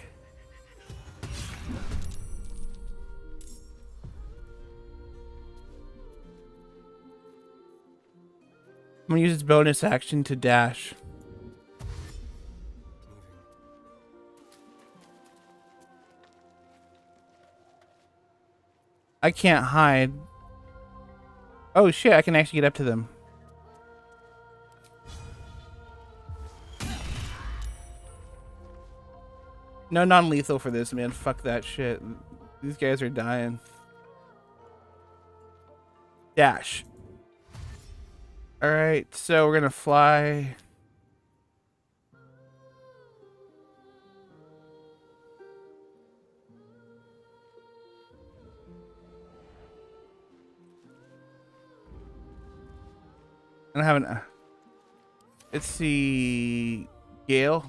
I'm gonna use its bonus action to dash. I can't hide. Oh shit, I can actually get up to them. No non-lethal for this, man. Fuck that shit. These guys are dying. Dash. Alright, so we're gonna fly. I don't have an... It's the... Gale.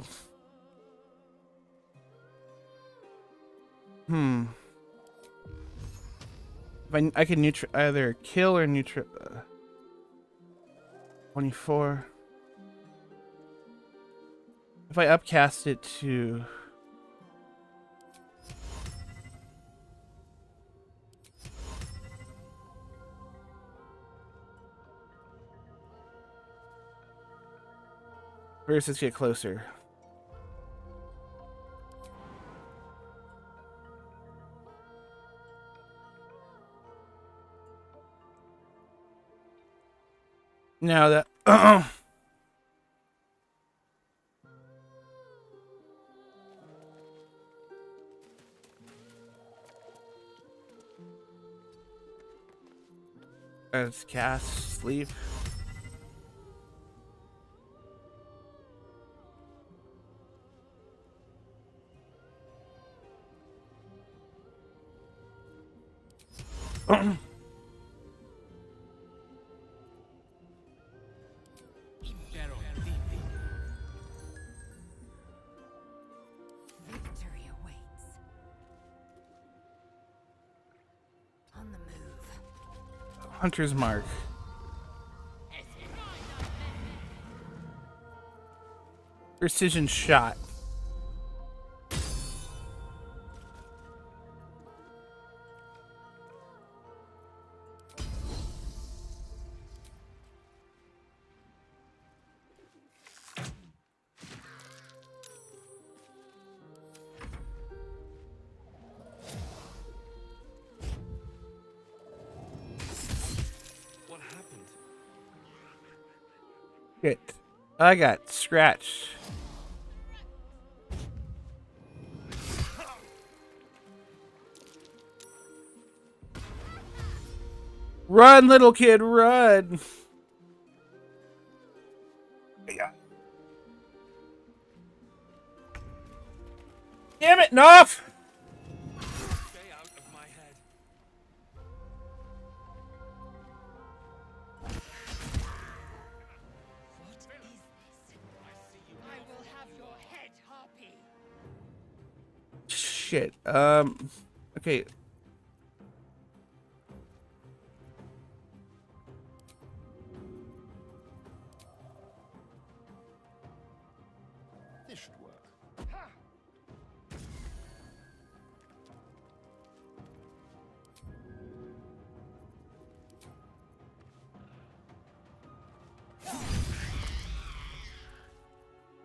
If I can either kill or neutral. 24. If I upcast it to... First, let's get closer. No, that... Let's cast sleep. Victory awaits. On the move. Hunter's Mark. Precision shot. What happened? Shit. I got scratched. Run, little kid, run! Yeah. Damn it, enough! Stay out of my head. What is this? I will have your head, Harpy. Shit. Okay. This should work.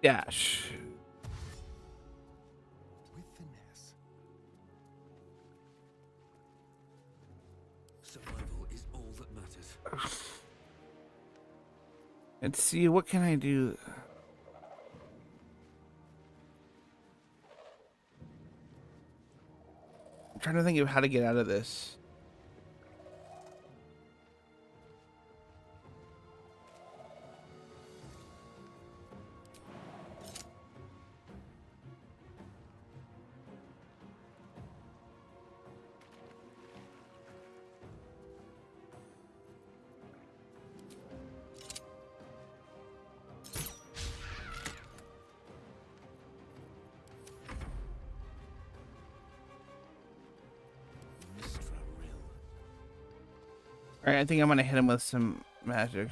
Dash. With finesse. Let's see, what can I do? I'm trying to think of how to get out of this. Alright, I think I'm gonna hit him with some magic.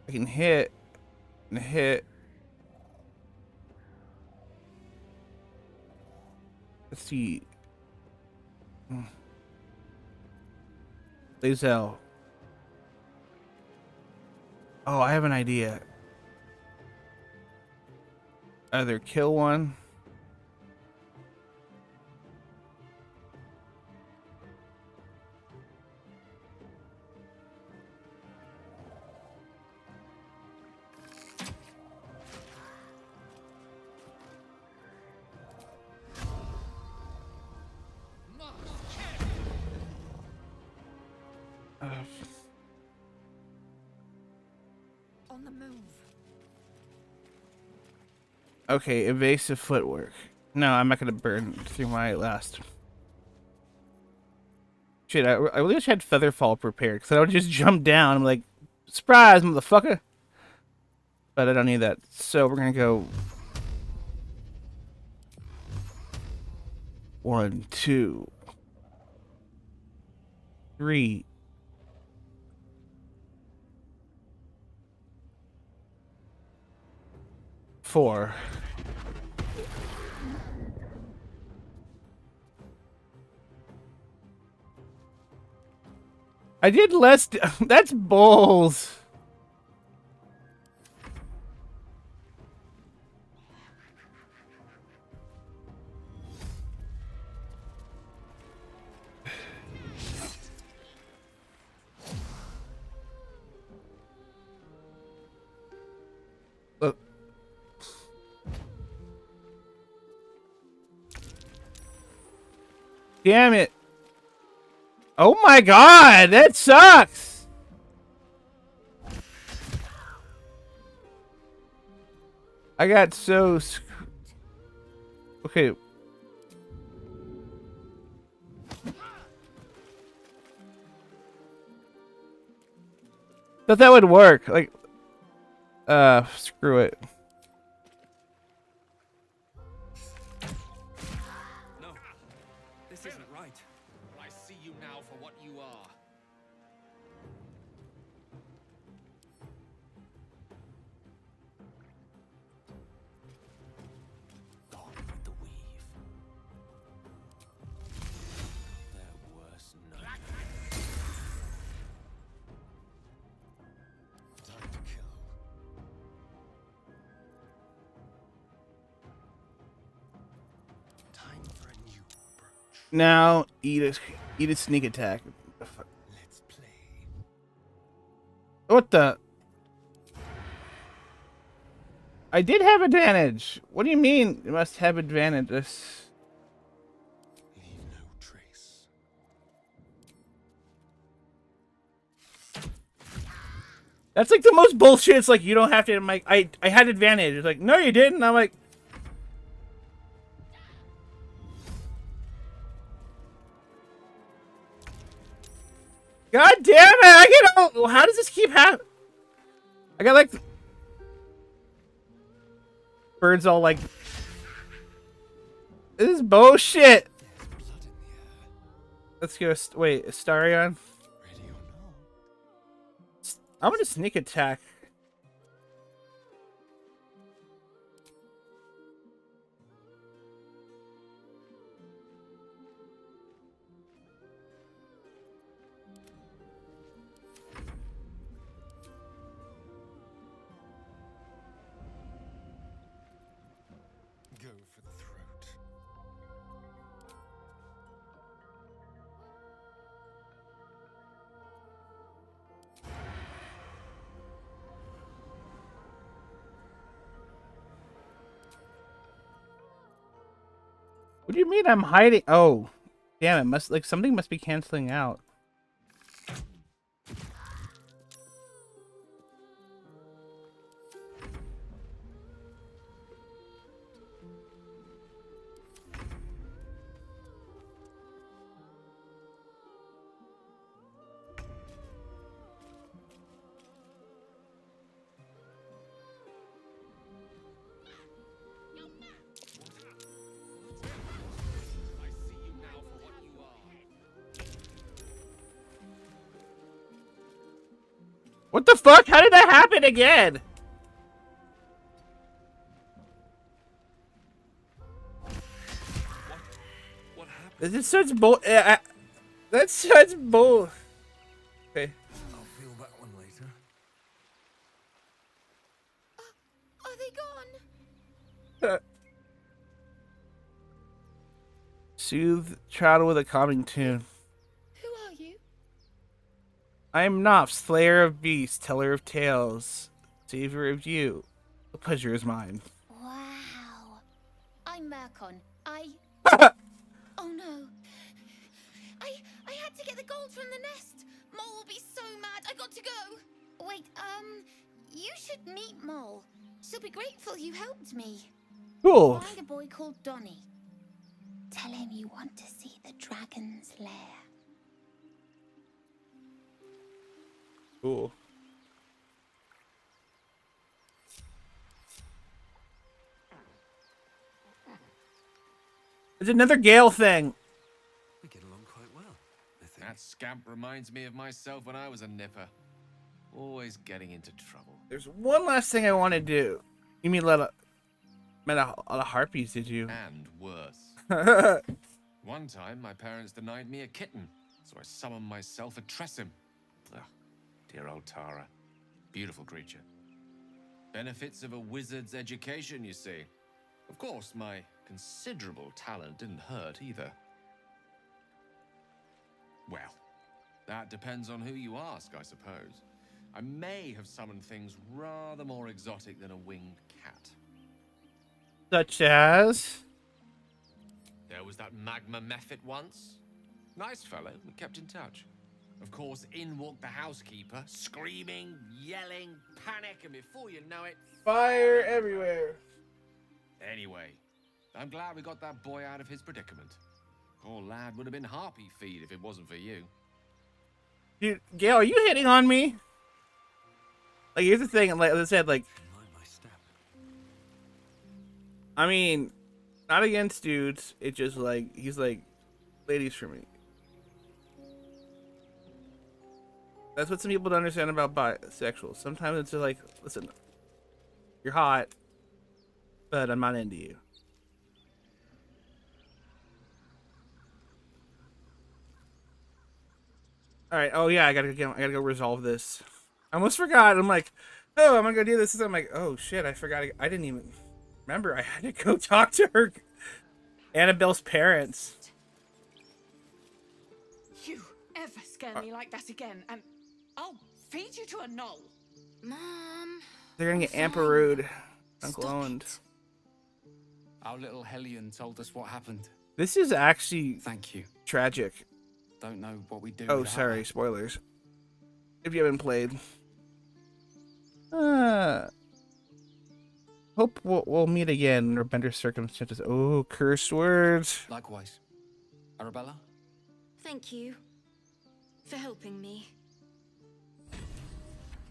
I can hit and hit. Let's see. Lazel. Oh, I have an idea. Either kill one. On the move. Okay, evasive footwork. No, I'm not gonna burn through my last. Shit, I wish I had Featherfall prepared, because I would just jump down. I'm like, surprise, motherfucker! But I don't need that, so we're gonna go 1, 2, 3. 4. I did less. That's balls. Look. Damn it. Oh my god, that sucks. I got so okay. Thought that would work. Like, screw it. No, this isn't right. I see you now for what you are. Gone with the weave. Their worst nightmare. Time to kill. Time for a new approach. Now eat a sneak attack. Let's play. What the? I did have advantage. What do you mean? You must have advantage. Leave no trace. That's like the most bullshit. It's like you don't have to. I'm like, I had advantage. It's like, no, you didn't. I'm like, God damn it! I get all. How does this keep happening? I got like birds all like. This is bullshit. Let's go. Wait, Astarion. Ready or not? I'm gonna sneak attack. Go for the throat. What do you mean I'm hiding? Oh, damn! It must like something must be canceling out. What the fuck? How did that happen again? What happened? This is such bull. That's such bull. Okay. I'll feel that one later. Are they gone? Soothe child with a calming tune. Who are you? I am Noph, slayer of beasts, teller of tales, savior of you. The pleasure is mine. Wow. I'm Mercon. Oh no. I had to get the gold from the nest. Mole will be so mad. I got to go. Wait, you should meet Mole. She'll be grateful you helped me. Cool. Find a boy called Donny. Tell him you want to see the dragon's lair. Cool. It's another Gale thing. We get along quite well, I think. That scamp reminds me of myself when I was a nipper. Always getting into trouble. There's one last thing I want to do. You mean met a lot of harpies, did you? And worse. One time, my parents denied me a kitten, so I summoned myself a Tressim. Ugh, dear old Tara. Beautiful creature. Benefits of a wizard's education, you see. Of course, my considerable talent didn't hurt either. Well, that depends on who you ask, I suppose. I may have summoned things rather more exotic than a winged cat. Such as? There was that magma mephit once. Nice fellow, we kept in touch. Of course, in walked the housekeeper, screaming, yelling, panic, and before you know it... Fire everywhere. Anyway, I'm glad we got that boy out of his predicament. Poor lad would have been harpy feed if it wasn't for you. Dude, Gale, are you hitting on me? Like, here's the thing, like I said, like... Mind my step. I mean, not against dudes. It just like he's like, ladies for me. That's what some people don't understand about bisexuals. Sometimes it's just like, listen, you're hot, but I'm not into you. All right. Oh yeah, I gotta go resolve this. I almost forgot. I'm like, oh, I'm gonna go do this. And I'm like, oh shit, I forgot. I didn't even remember. I had to go talk to her, Annabelle's parents. You ever scare me like that again, and I'll feed you to a knoll. Mom. They're gonna get Amperude, Uncle Owned. Our little Hellion told us what happened. This is actually Thank you. tragic. Don't know what we do. Oh, without sorry, her. spoilers. If you haven't played. Hope we'll meet again under better circumstances. Oh, curse words. Likewise. Arabella? Thank you for helping me.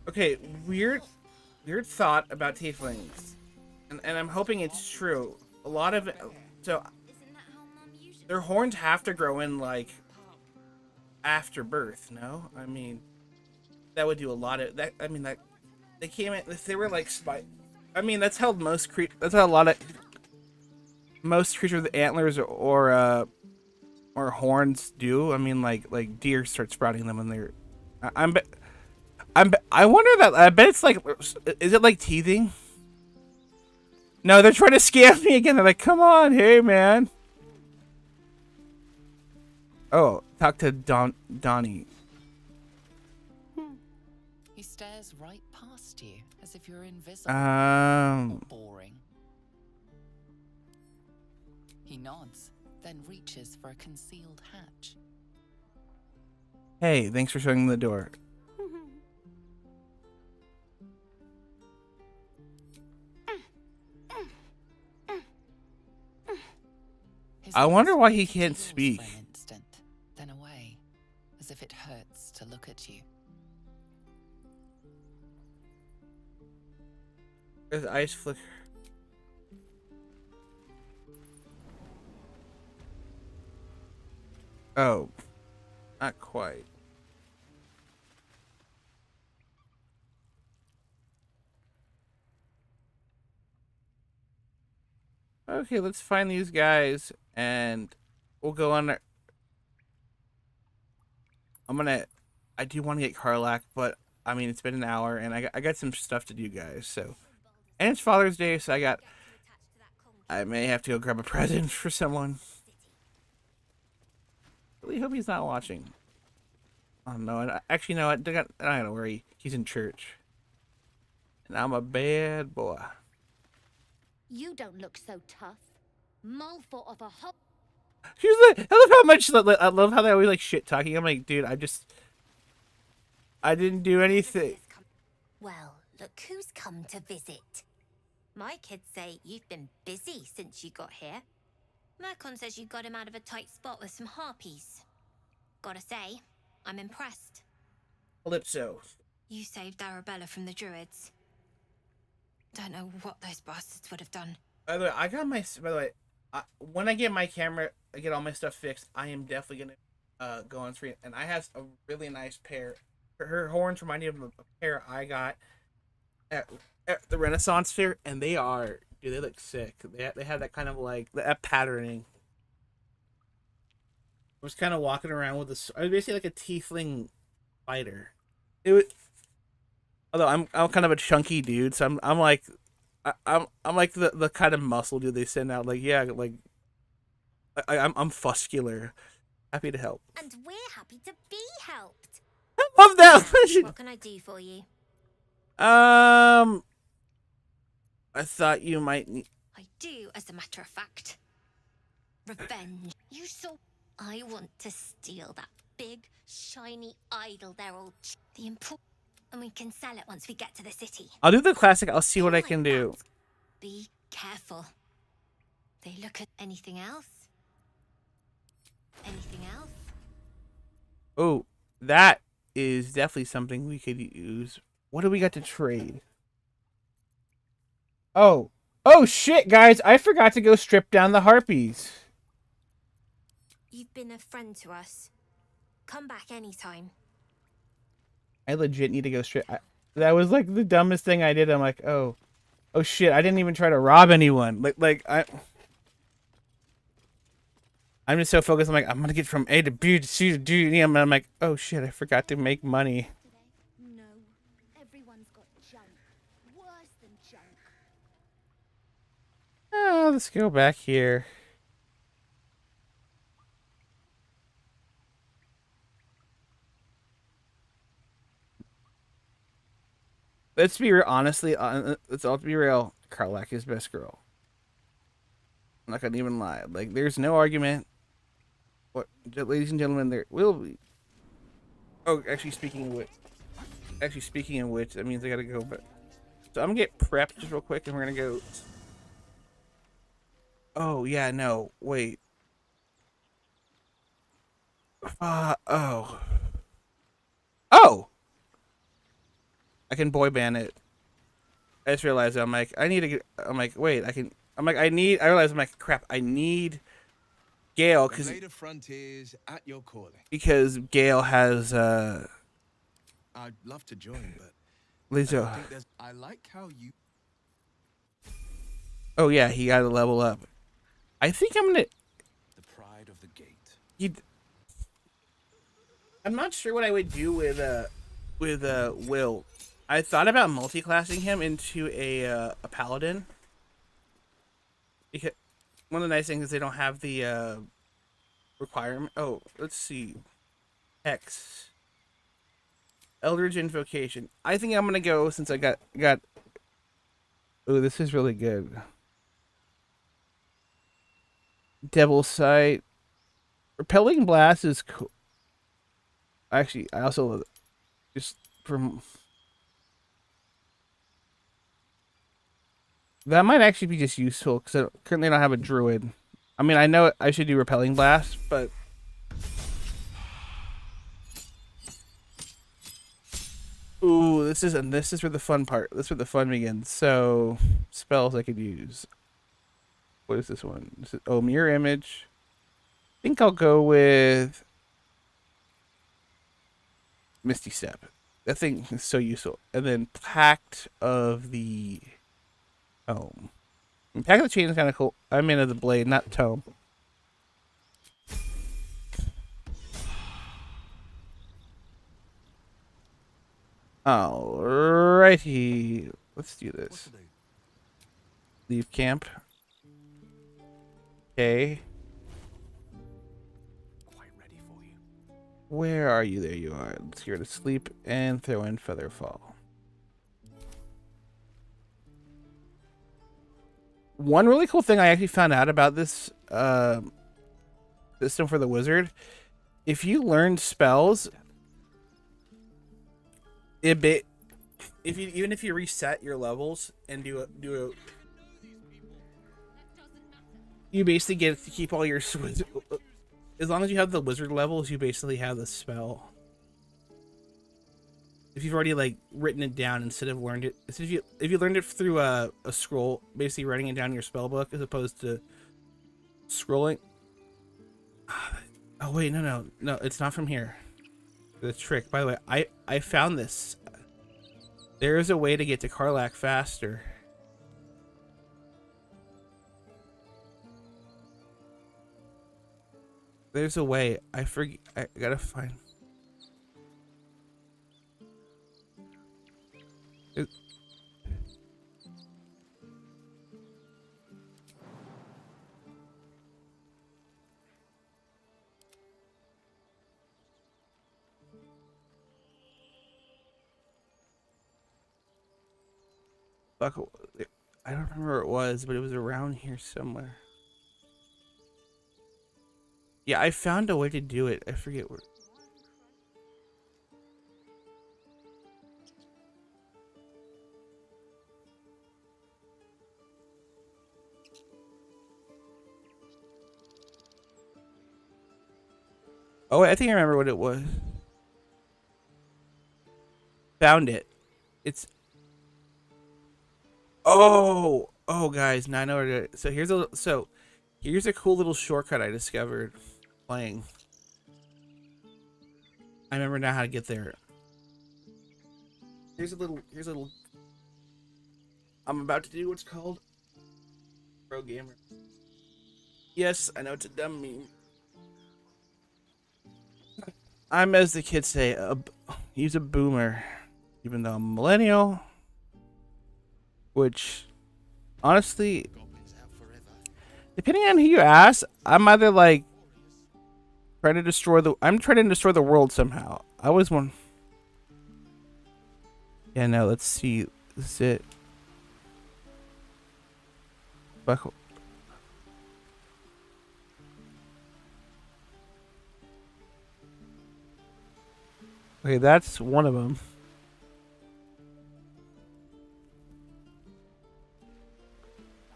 Okay, weird thought about tieflings. And I'm hoping it's true. A lot of it, so their horns have to grow in like after birth, no? I mean, that would do a lot of that. I mean, that they came in if they were like I mean, that's how that's how a lot of most creatures with antlers or horns do. I mean, like deer start sprouting them when they're. I wonder that. I bet it's like. Is it like teething? No, they're trying to scam me again. They're like, come on, hey man. Oh, talk to Donnie. He stares right past you as if you're invisible. Or boring. He nods, then reaches for a concealed hatch. Hey, thanks for showing the door. I wonder why he can't speak. For an instant, then away, as if it hurts to look at you. There's ice flicker. Oh, not quite. Okay, let's find these guys and we'll go on there. I do want to get Karlach, but I mean, it's been an hour and I got some stuff to do, guys. So, and it's Father's Day, so I may have to go grab a present for someone. Really hope he's not watching. Oh no, and actually, no, I don't gotta worry. He's in church. And I'm a bad boy. You don't look so tough. Mouthful of a hop. She's like, I love how much, I love how they always like shit talking. I'm like, dude, I didn't do anything. Well, look who's come to visit. My kids say you've been busy since you got here. Mercon says you got him out of a tight spot with some Harpies. Gotta say, I'm impressed. Calypso. You saved Arabella from the Druids. Don't know what those bastards would have done. By the way, when I get my camera, I get all my stuff fixed, I am definitely gonna go on screen. And I have a really nice pair. Her horns remind me of a pair I got at the Renaissance Fair, and they look sick. They have that kind of like that patterning. I was kind of walking around with I was basically like a tiefling fighter. Although I'm kind of a chunky dude, so I'm like the kind of muscle dude they send out. Like, yeah, like I'm muscular. Happy to help. And we're happy to be helped. I love that. What can I do for you? I thought you might need. I do, as a matter of fact. Revenge. You saw. I want to steal that big, shiny idol they're all. The important. And we can sell it once we get to the city. I'll do the classic. I'll see what I can do. Be careful. They look at anything else? Anything else? Oh, that is definitely something we could use. What do we got to trade? Oh shit, guys! I forgot to go strip down the Harpies. You've been a friend to us. Come back anytime. I legit need to go strip. That was like the dumbest thing I did. I'm like, oh shit! I didn't even try to rob anyone. I'm just so focused. I'm like, I'm gonna get from A to B to C to D, and I'm like, oh shit! I forgot to make money. No, everyone's got junk. Worse than junk. Oh, let's go back here. Let's be real. Honestly, let's all be real. Karlach is best girl. I'm not gonna even lie. Like, there's no argument. What, ladies and gentlemen, there will be. Oh, actually, speaking of which, that means I gotta go. But so I'm gonna get prepped just real quick, and we're gonna go. Oh yeah, no, wait. Oh. I can boy band it. I just realized I'm like, I need to get. I'm like, wait, I can. I'm like, I realized I'm like, crap. I need Gale because Gale has I'd love to join, but Lizzo. I like how you. Oh yeah, he got to level up. I think I'm gonna. The pride of the gate. I'm not sure what I would do with Will. I thought about multi-classing him into a paladin. Because one of the nice things is they don't have the requirement. Oh, let's see. Hex. Eldritch Invocation. I think I'm gonna go since I got. Oh, this is really good. Devil's Sight. Repelling Blast is cool. Actually, I also love it. Just from that might actually be just useful because I currently don't have a druid. I mean, I know I should do Repelling Blast, but ooh, this is where the fun part. This is where the fun begins. So spells I could use. What is this one? Mirror Image. I think I'll go with Misty Step. That thing is so useful. And then Pact of the Tome. Pact of the Chain is kind of cool. I'm into the Blade, not Tome. Alrighty. Let's do this. Leave camp. Okay. Where are you? There you are. Let's go to sleep and throw in Featherfall. One really cool thing I actually found out about this system for the wizard, if you learn spells, even if you reset your levels and you basically get to keep all your as long as you have the wizard levels, you basically have the spell. If you've already like written it down instead of learned it, if you learned it through a scroll, basically writing it down in your spell book as opposed to scrolling. Oh wait, no, it's not from here. The trick, by the way, I found this. There is a way to get to Karlach faster. There's a way. I gotta find. Fuck, I don't remember where it was, but it was around here somewhere. Yeah, I found a way to do it. I forget where. Oh, wait, I think I remember what it was. Found it. It's. Oh, guys, now I know where to. So here's a cool little shortcut I discovered playing. I remember now how to get there. Here's a little. I'm about to do what's called Pro Gamer. Yes, I know it's a dumb meme. I'm, as the kids say, he's a boomer, even though I'm a millennial. Which, honestly, depending on who you ask, I'm either like trying to destroy the world somehow. I always want. Yeah, no. Let's see. This is it. Fuck. Okay, that's one of them.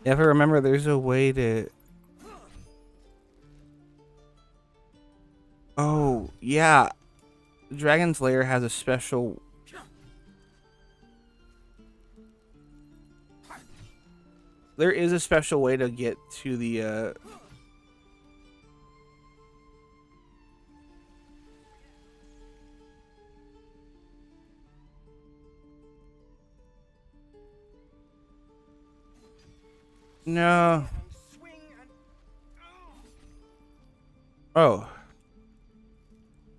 If I remember, there's a way to. Oh, yeah. Dragon's Lair has a special. There is a special way to get to the. No. Oh.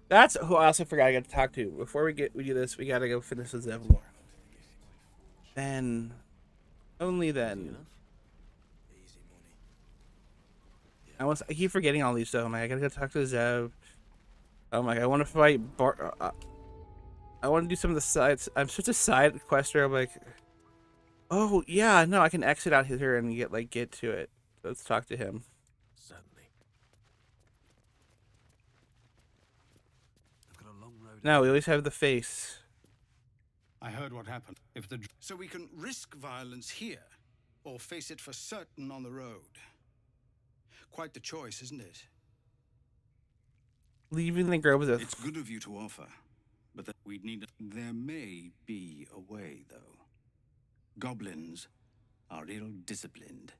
That's who I also forgot I got to talk to. Before we do this, we gotta go finish with Zevlor. Then, only then. I keep forgetting all these stuff. I'm like, I gotta go talk to Zev. I'm like, I want to fight I want to do some of the sides. I'm such a side quester. I'm like, oh yeah, no, I can exit out here and get to it. Let's talk to him. Certainly. No, we always have the face. I heard what happened. So we can risk violence here, or face it for certain on the road. Quite the choice, isn't it? Leaving the grove with a... It's good of you to offer, but we'd need... There may be a way, though. Goblins are ill-disciplined.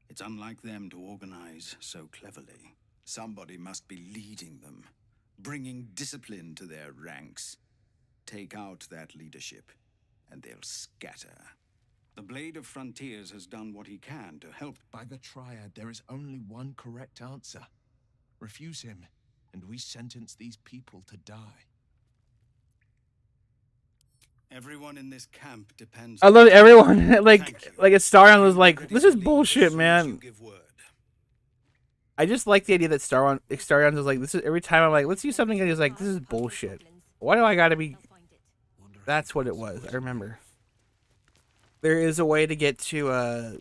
It's unlike them to organize so cleverly. Somebody must be leading them, bringing discipline to their ranks. Take out that leadership, and they'll scatter. The Blade of Frontiers has done what he can to help. By the Triad, there is only one correct answer. Refuse him, and we sentence these people to die. Everyone in this camp depends. I love everyone. like Astarion was like, this is bullshit, man. I just like the idea that Astarion was like, this is every time I'm like, let's do something, and he's like, this is bullshit. Why do I gotta be? That's what it was. I remember. There is a way to get to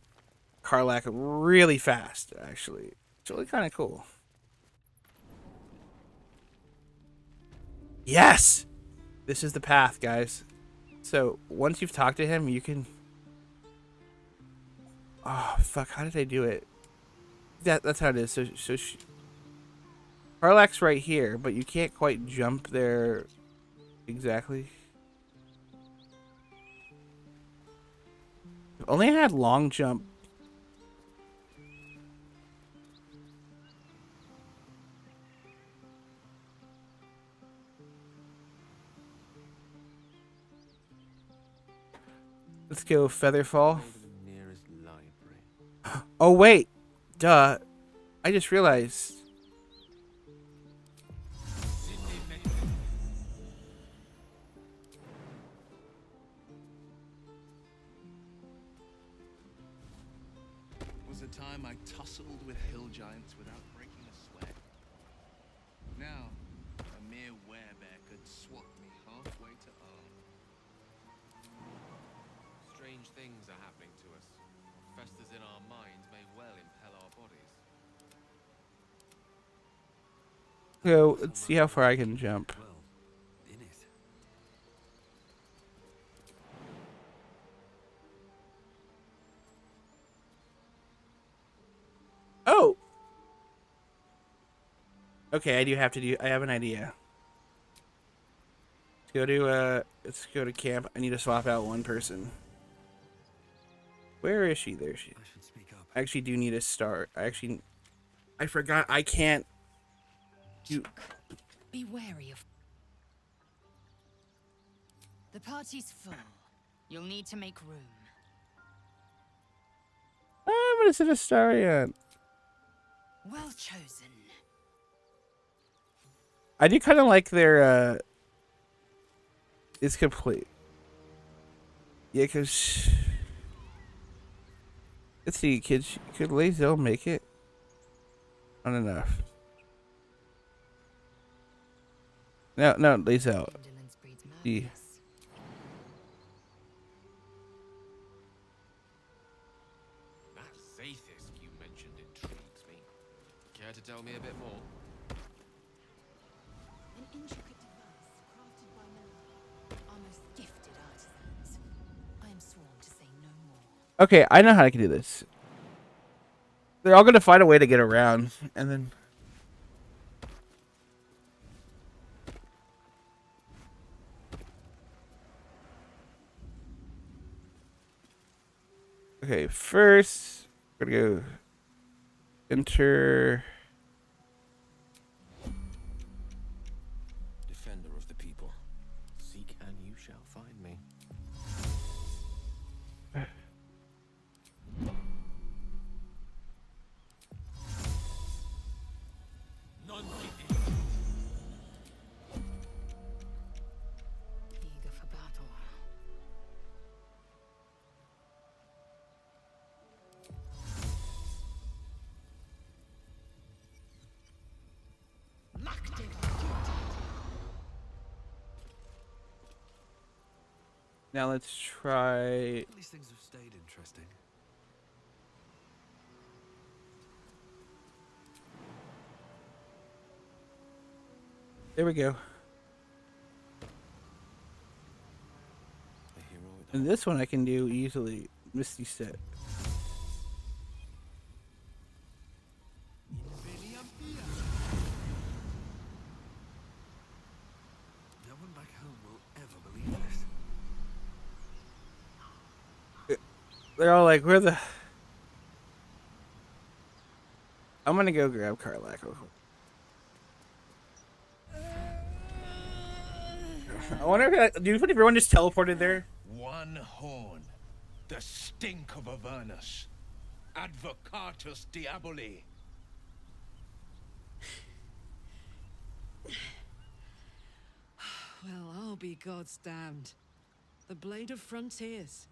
Karlak really fast, actually. It's really kind of cool. Yes! This is the path, guys. So, once you've talked to him, you can... Oh, fuck. How did I do it? That's how it is. So Karlak's right here, but you can't quite jump there exactly. If only I had long jump. Let's go Featherfall. Oh wait, duh. I just realized. Was a time I tussled with hill giants without breaking a sweat. Now, a mere werebear could swat me halfway to Arm. Strange things are happening to us. What festers in our minds may well impel our bodies. So let's see how far I can jump. Oh. Okay, I have an idea. Let's go to camp. I need to swap out one person. Where is she? There she is. I actually do need a start. I forgot I can't Be wary of... The party's full. You'll need to make room. I'm gonna set a Astarion. Well chosen. I do kind of like their it's complete. Yeah, cause let's see, could Lae'zel make it? Not enough. No, Lae'zel. See. That Zaithis you mentioned intrigues me. Care to tell me a bit more? An intricate device crafted by men, our most gifted artisans. I am sworn to say no more. Okay, I know how I can do this. They're all gonna find a way to get around, and then. Okay, first we're gonna go enter. Defender of the people. Seek and you shall find me. Eager for battle. Now let's try. These things have stayed interesting. There we go. And this one I can do easily. Misty Step. No one back home will ever believe this. They're all like, where the... I'm gonna go grab Karlak. I wonder if... Do you think everyone just teleported there? One horn. The stink of Avernus. Advocatus Diaboli. Well, I'll be God's damned. The Blade of Frontiers.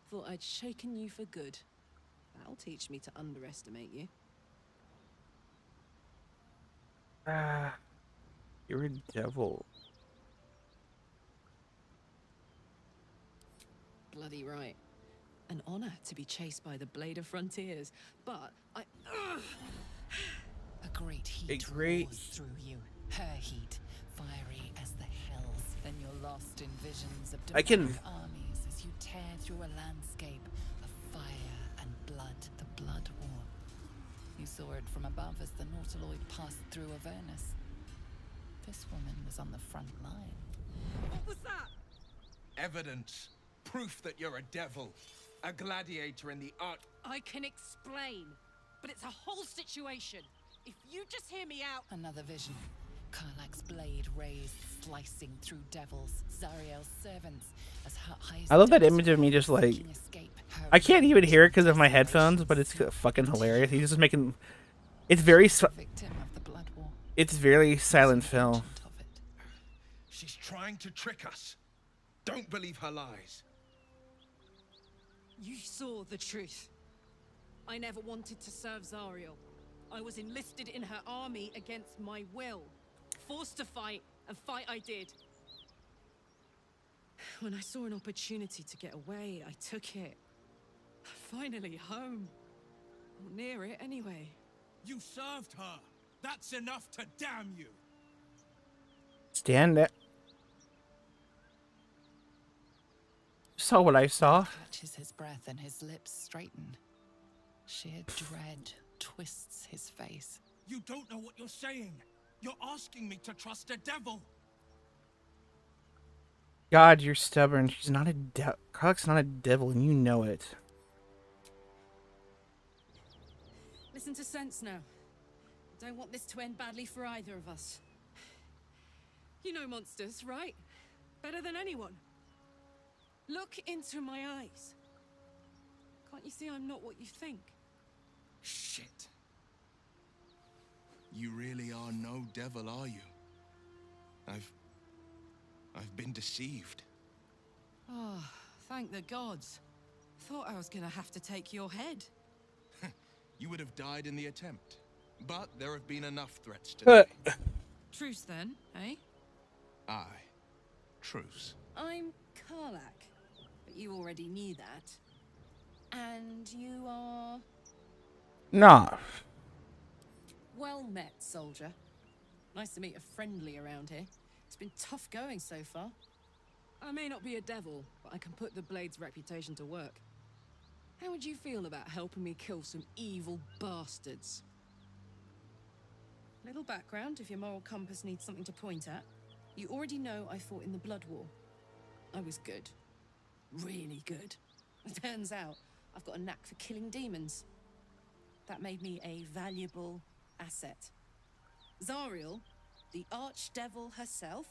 Thought I'd shaken you for good. That'll teach me to underestimate you. You're a devil. Bloody right. An honor to be chased by the Blade of Frontiers, but I... A great heat roars through you. Her heat, fiery as the hells. Then you're lost in visions of demonic armies as you tear through a landscape of fire and blood. The Blood War. You saw it from above as the Nautiloid passed through Avernus. This woman was on the front line. What was that? Evidence. Proof that you're a devil. A gladiator in the art. I can explain, but it's a whole situation. If you just hear me out... Another vision. Karlak's blade raised, slicing through devils, Zariel's servants, as her eyes... I love that image of me just like... I can't even hear it because of my headphones, but it's fucking hilarious. He's just making... It's very... It's very silent film. She's trying to trick us. Don't believe her lies. You saw the truth. I never wanted to serve Zariel. I was enlisted in her army against my will. Forced to fight, and fight I did. When I saw an opportunity to get away, I took it. Finally home. Or near it, anyway. You served her. That's enough to damn you. Stand there. Saw what I saw. Catches his breath and his lips straighten. Sheer dread twists his face. You don't know what you're saying. You're asking me to trust a devil. God, you're stubborn. She's not a Karlak's not a devil, and you know it. Listen to sense now. Don't want this to end badly for either of us. You know monsters, right? Better than anyone. Look into my eyes. Can't you see I'm not what you think? Shit. You really are no devil, are you? I've been deceived. Oh, thank the gods. Thought I was gonna have to take your head. You would have died in the attempt. But there have been enough threats today. Truce then, eh? Aye. Truce. I'm Karlak, but you already knew that. And you are... Nah. Well met, soldier. Nice to meet a friendly around here. It's been tough going so far. I may not be a devil, but I can put the Blade's reputation to work. How would you feel about helping me kill some evil bastards? Little background, if your moral compass needs something to point at. You already know I fought in the Blood War. I was good. Really good. It turns out I've got a knack for killing demons. That made me a valuable asset. Zariel, the archdevil herself,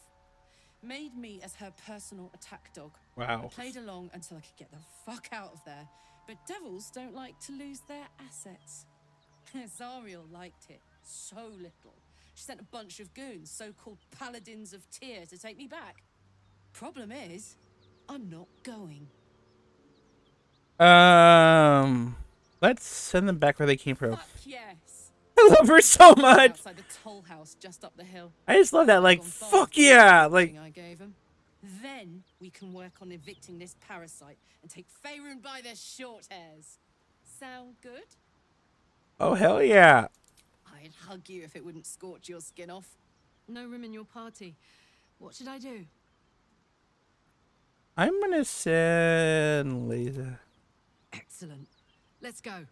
made me as her personal attack dog. Wow. I played along until I could get the fuck out of there. But devils don't like to lose their assets. Zariel liked it so little. She sent a bunch of goons, so-called paladins of Tyr, to take me back. Problem is, I'm not going. Let's send them back where they came from. Fuck yes. I love her so much. Outside the toll house just up the hill. I just love that, like, fuck yeah, like. I gave him. Then we can work on evicting this parasite and take Faerun by their short hairs. Sound good? Oh hell yeah. I'd hug you if it wouldn't scorch your skin off. No room in your party. What should I do? I'm gonna send Lisa. Excellent. Let's go.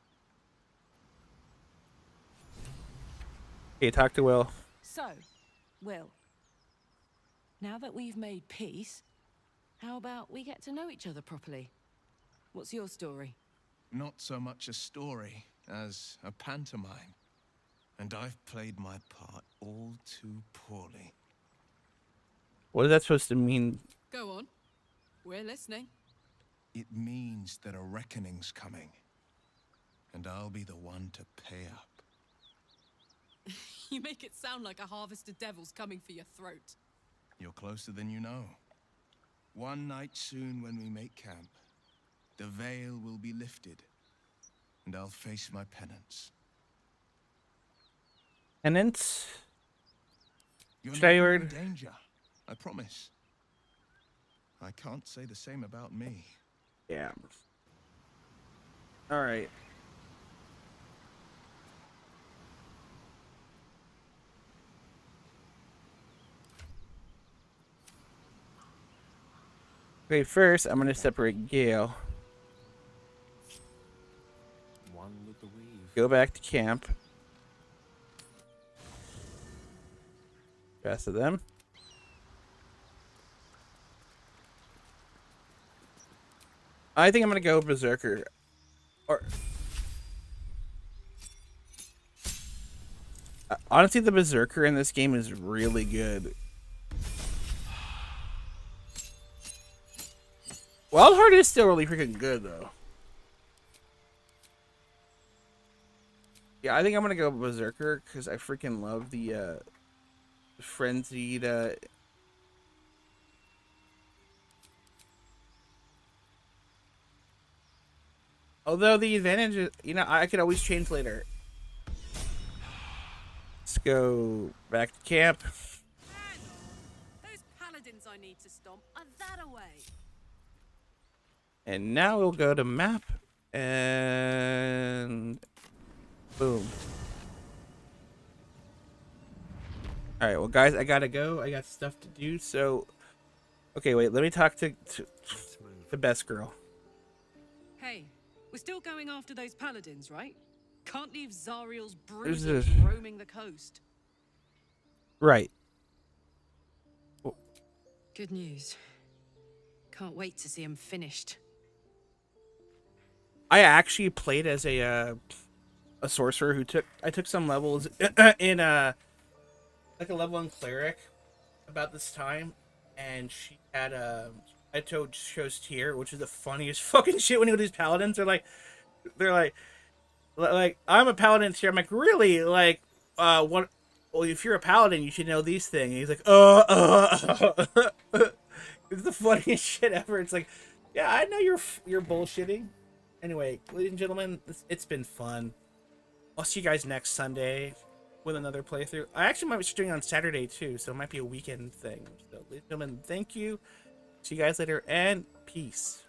Okay, talk to Will. So, Will, now that we've made peace, how about we get to know each other properly? What's your story? Not so much a story as a pantomime. And I've played my part all too poorly. What is that supposed to mean? Go on. We're listening. It means that a reckoning's coming. And I'll be the one to pay up. You make it sound like a harvest of devils coming for your throat. You're closer than you know. One night soon when we make camp, the veil will be lifted, and I'll face my penance. Penance? You're Should not I in word? danger, I promise. I can't say the same about me. Yeah. All right. Okay, first I'm gonna separate Gale. One with the weave. Go back to camp. Rest of them. I think I'm gonna go Berserker. Or honestly, the Berserker in this game is really good. Wildheart is still really freaking good though. Yeah, I think I'm gonna go Berserker because I freaking love the frenzied although the advantage is, you know, I could always change later. Let's go back to camp. Those paladins I need to stomp are that away. And now we'll go to map and boom. All right, well guys, I gotta go. I got stuff to do. So, okay, wait. Let me talk to the best girl. Hey, we're still going after those paladins, right? Can't leave Zariel's There's brood a- roaming the coast. Right. Good news. Can't wait to see him finished. I actually played as a sorcerer who I took some levels in like a level in cleric about this time, and she had I chose tier, which is the funniest fucking shit when you do these paladins. They're like I'm a paladin tier. I'm like, really? Like what? Well, if you're a paladin, you should know these things. And he's like, it's the funniest shit ever. It's like, yeah, I know you're bullshitting. Anyway, ladies and gentlemen, it's been fun. I'll see you guys next Sunday with another playthrough. I actually might be streaming on Saturday too, so it might be a weekend thing. So, ladies and gentlemen, thank you. See you guys later, and peace.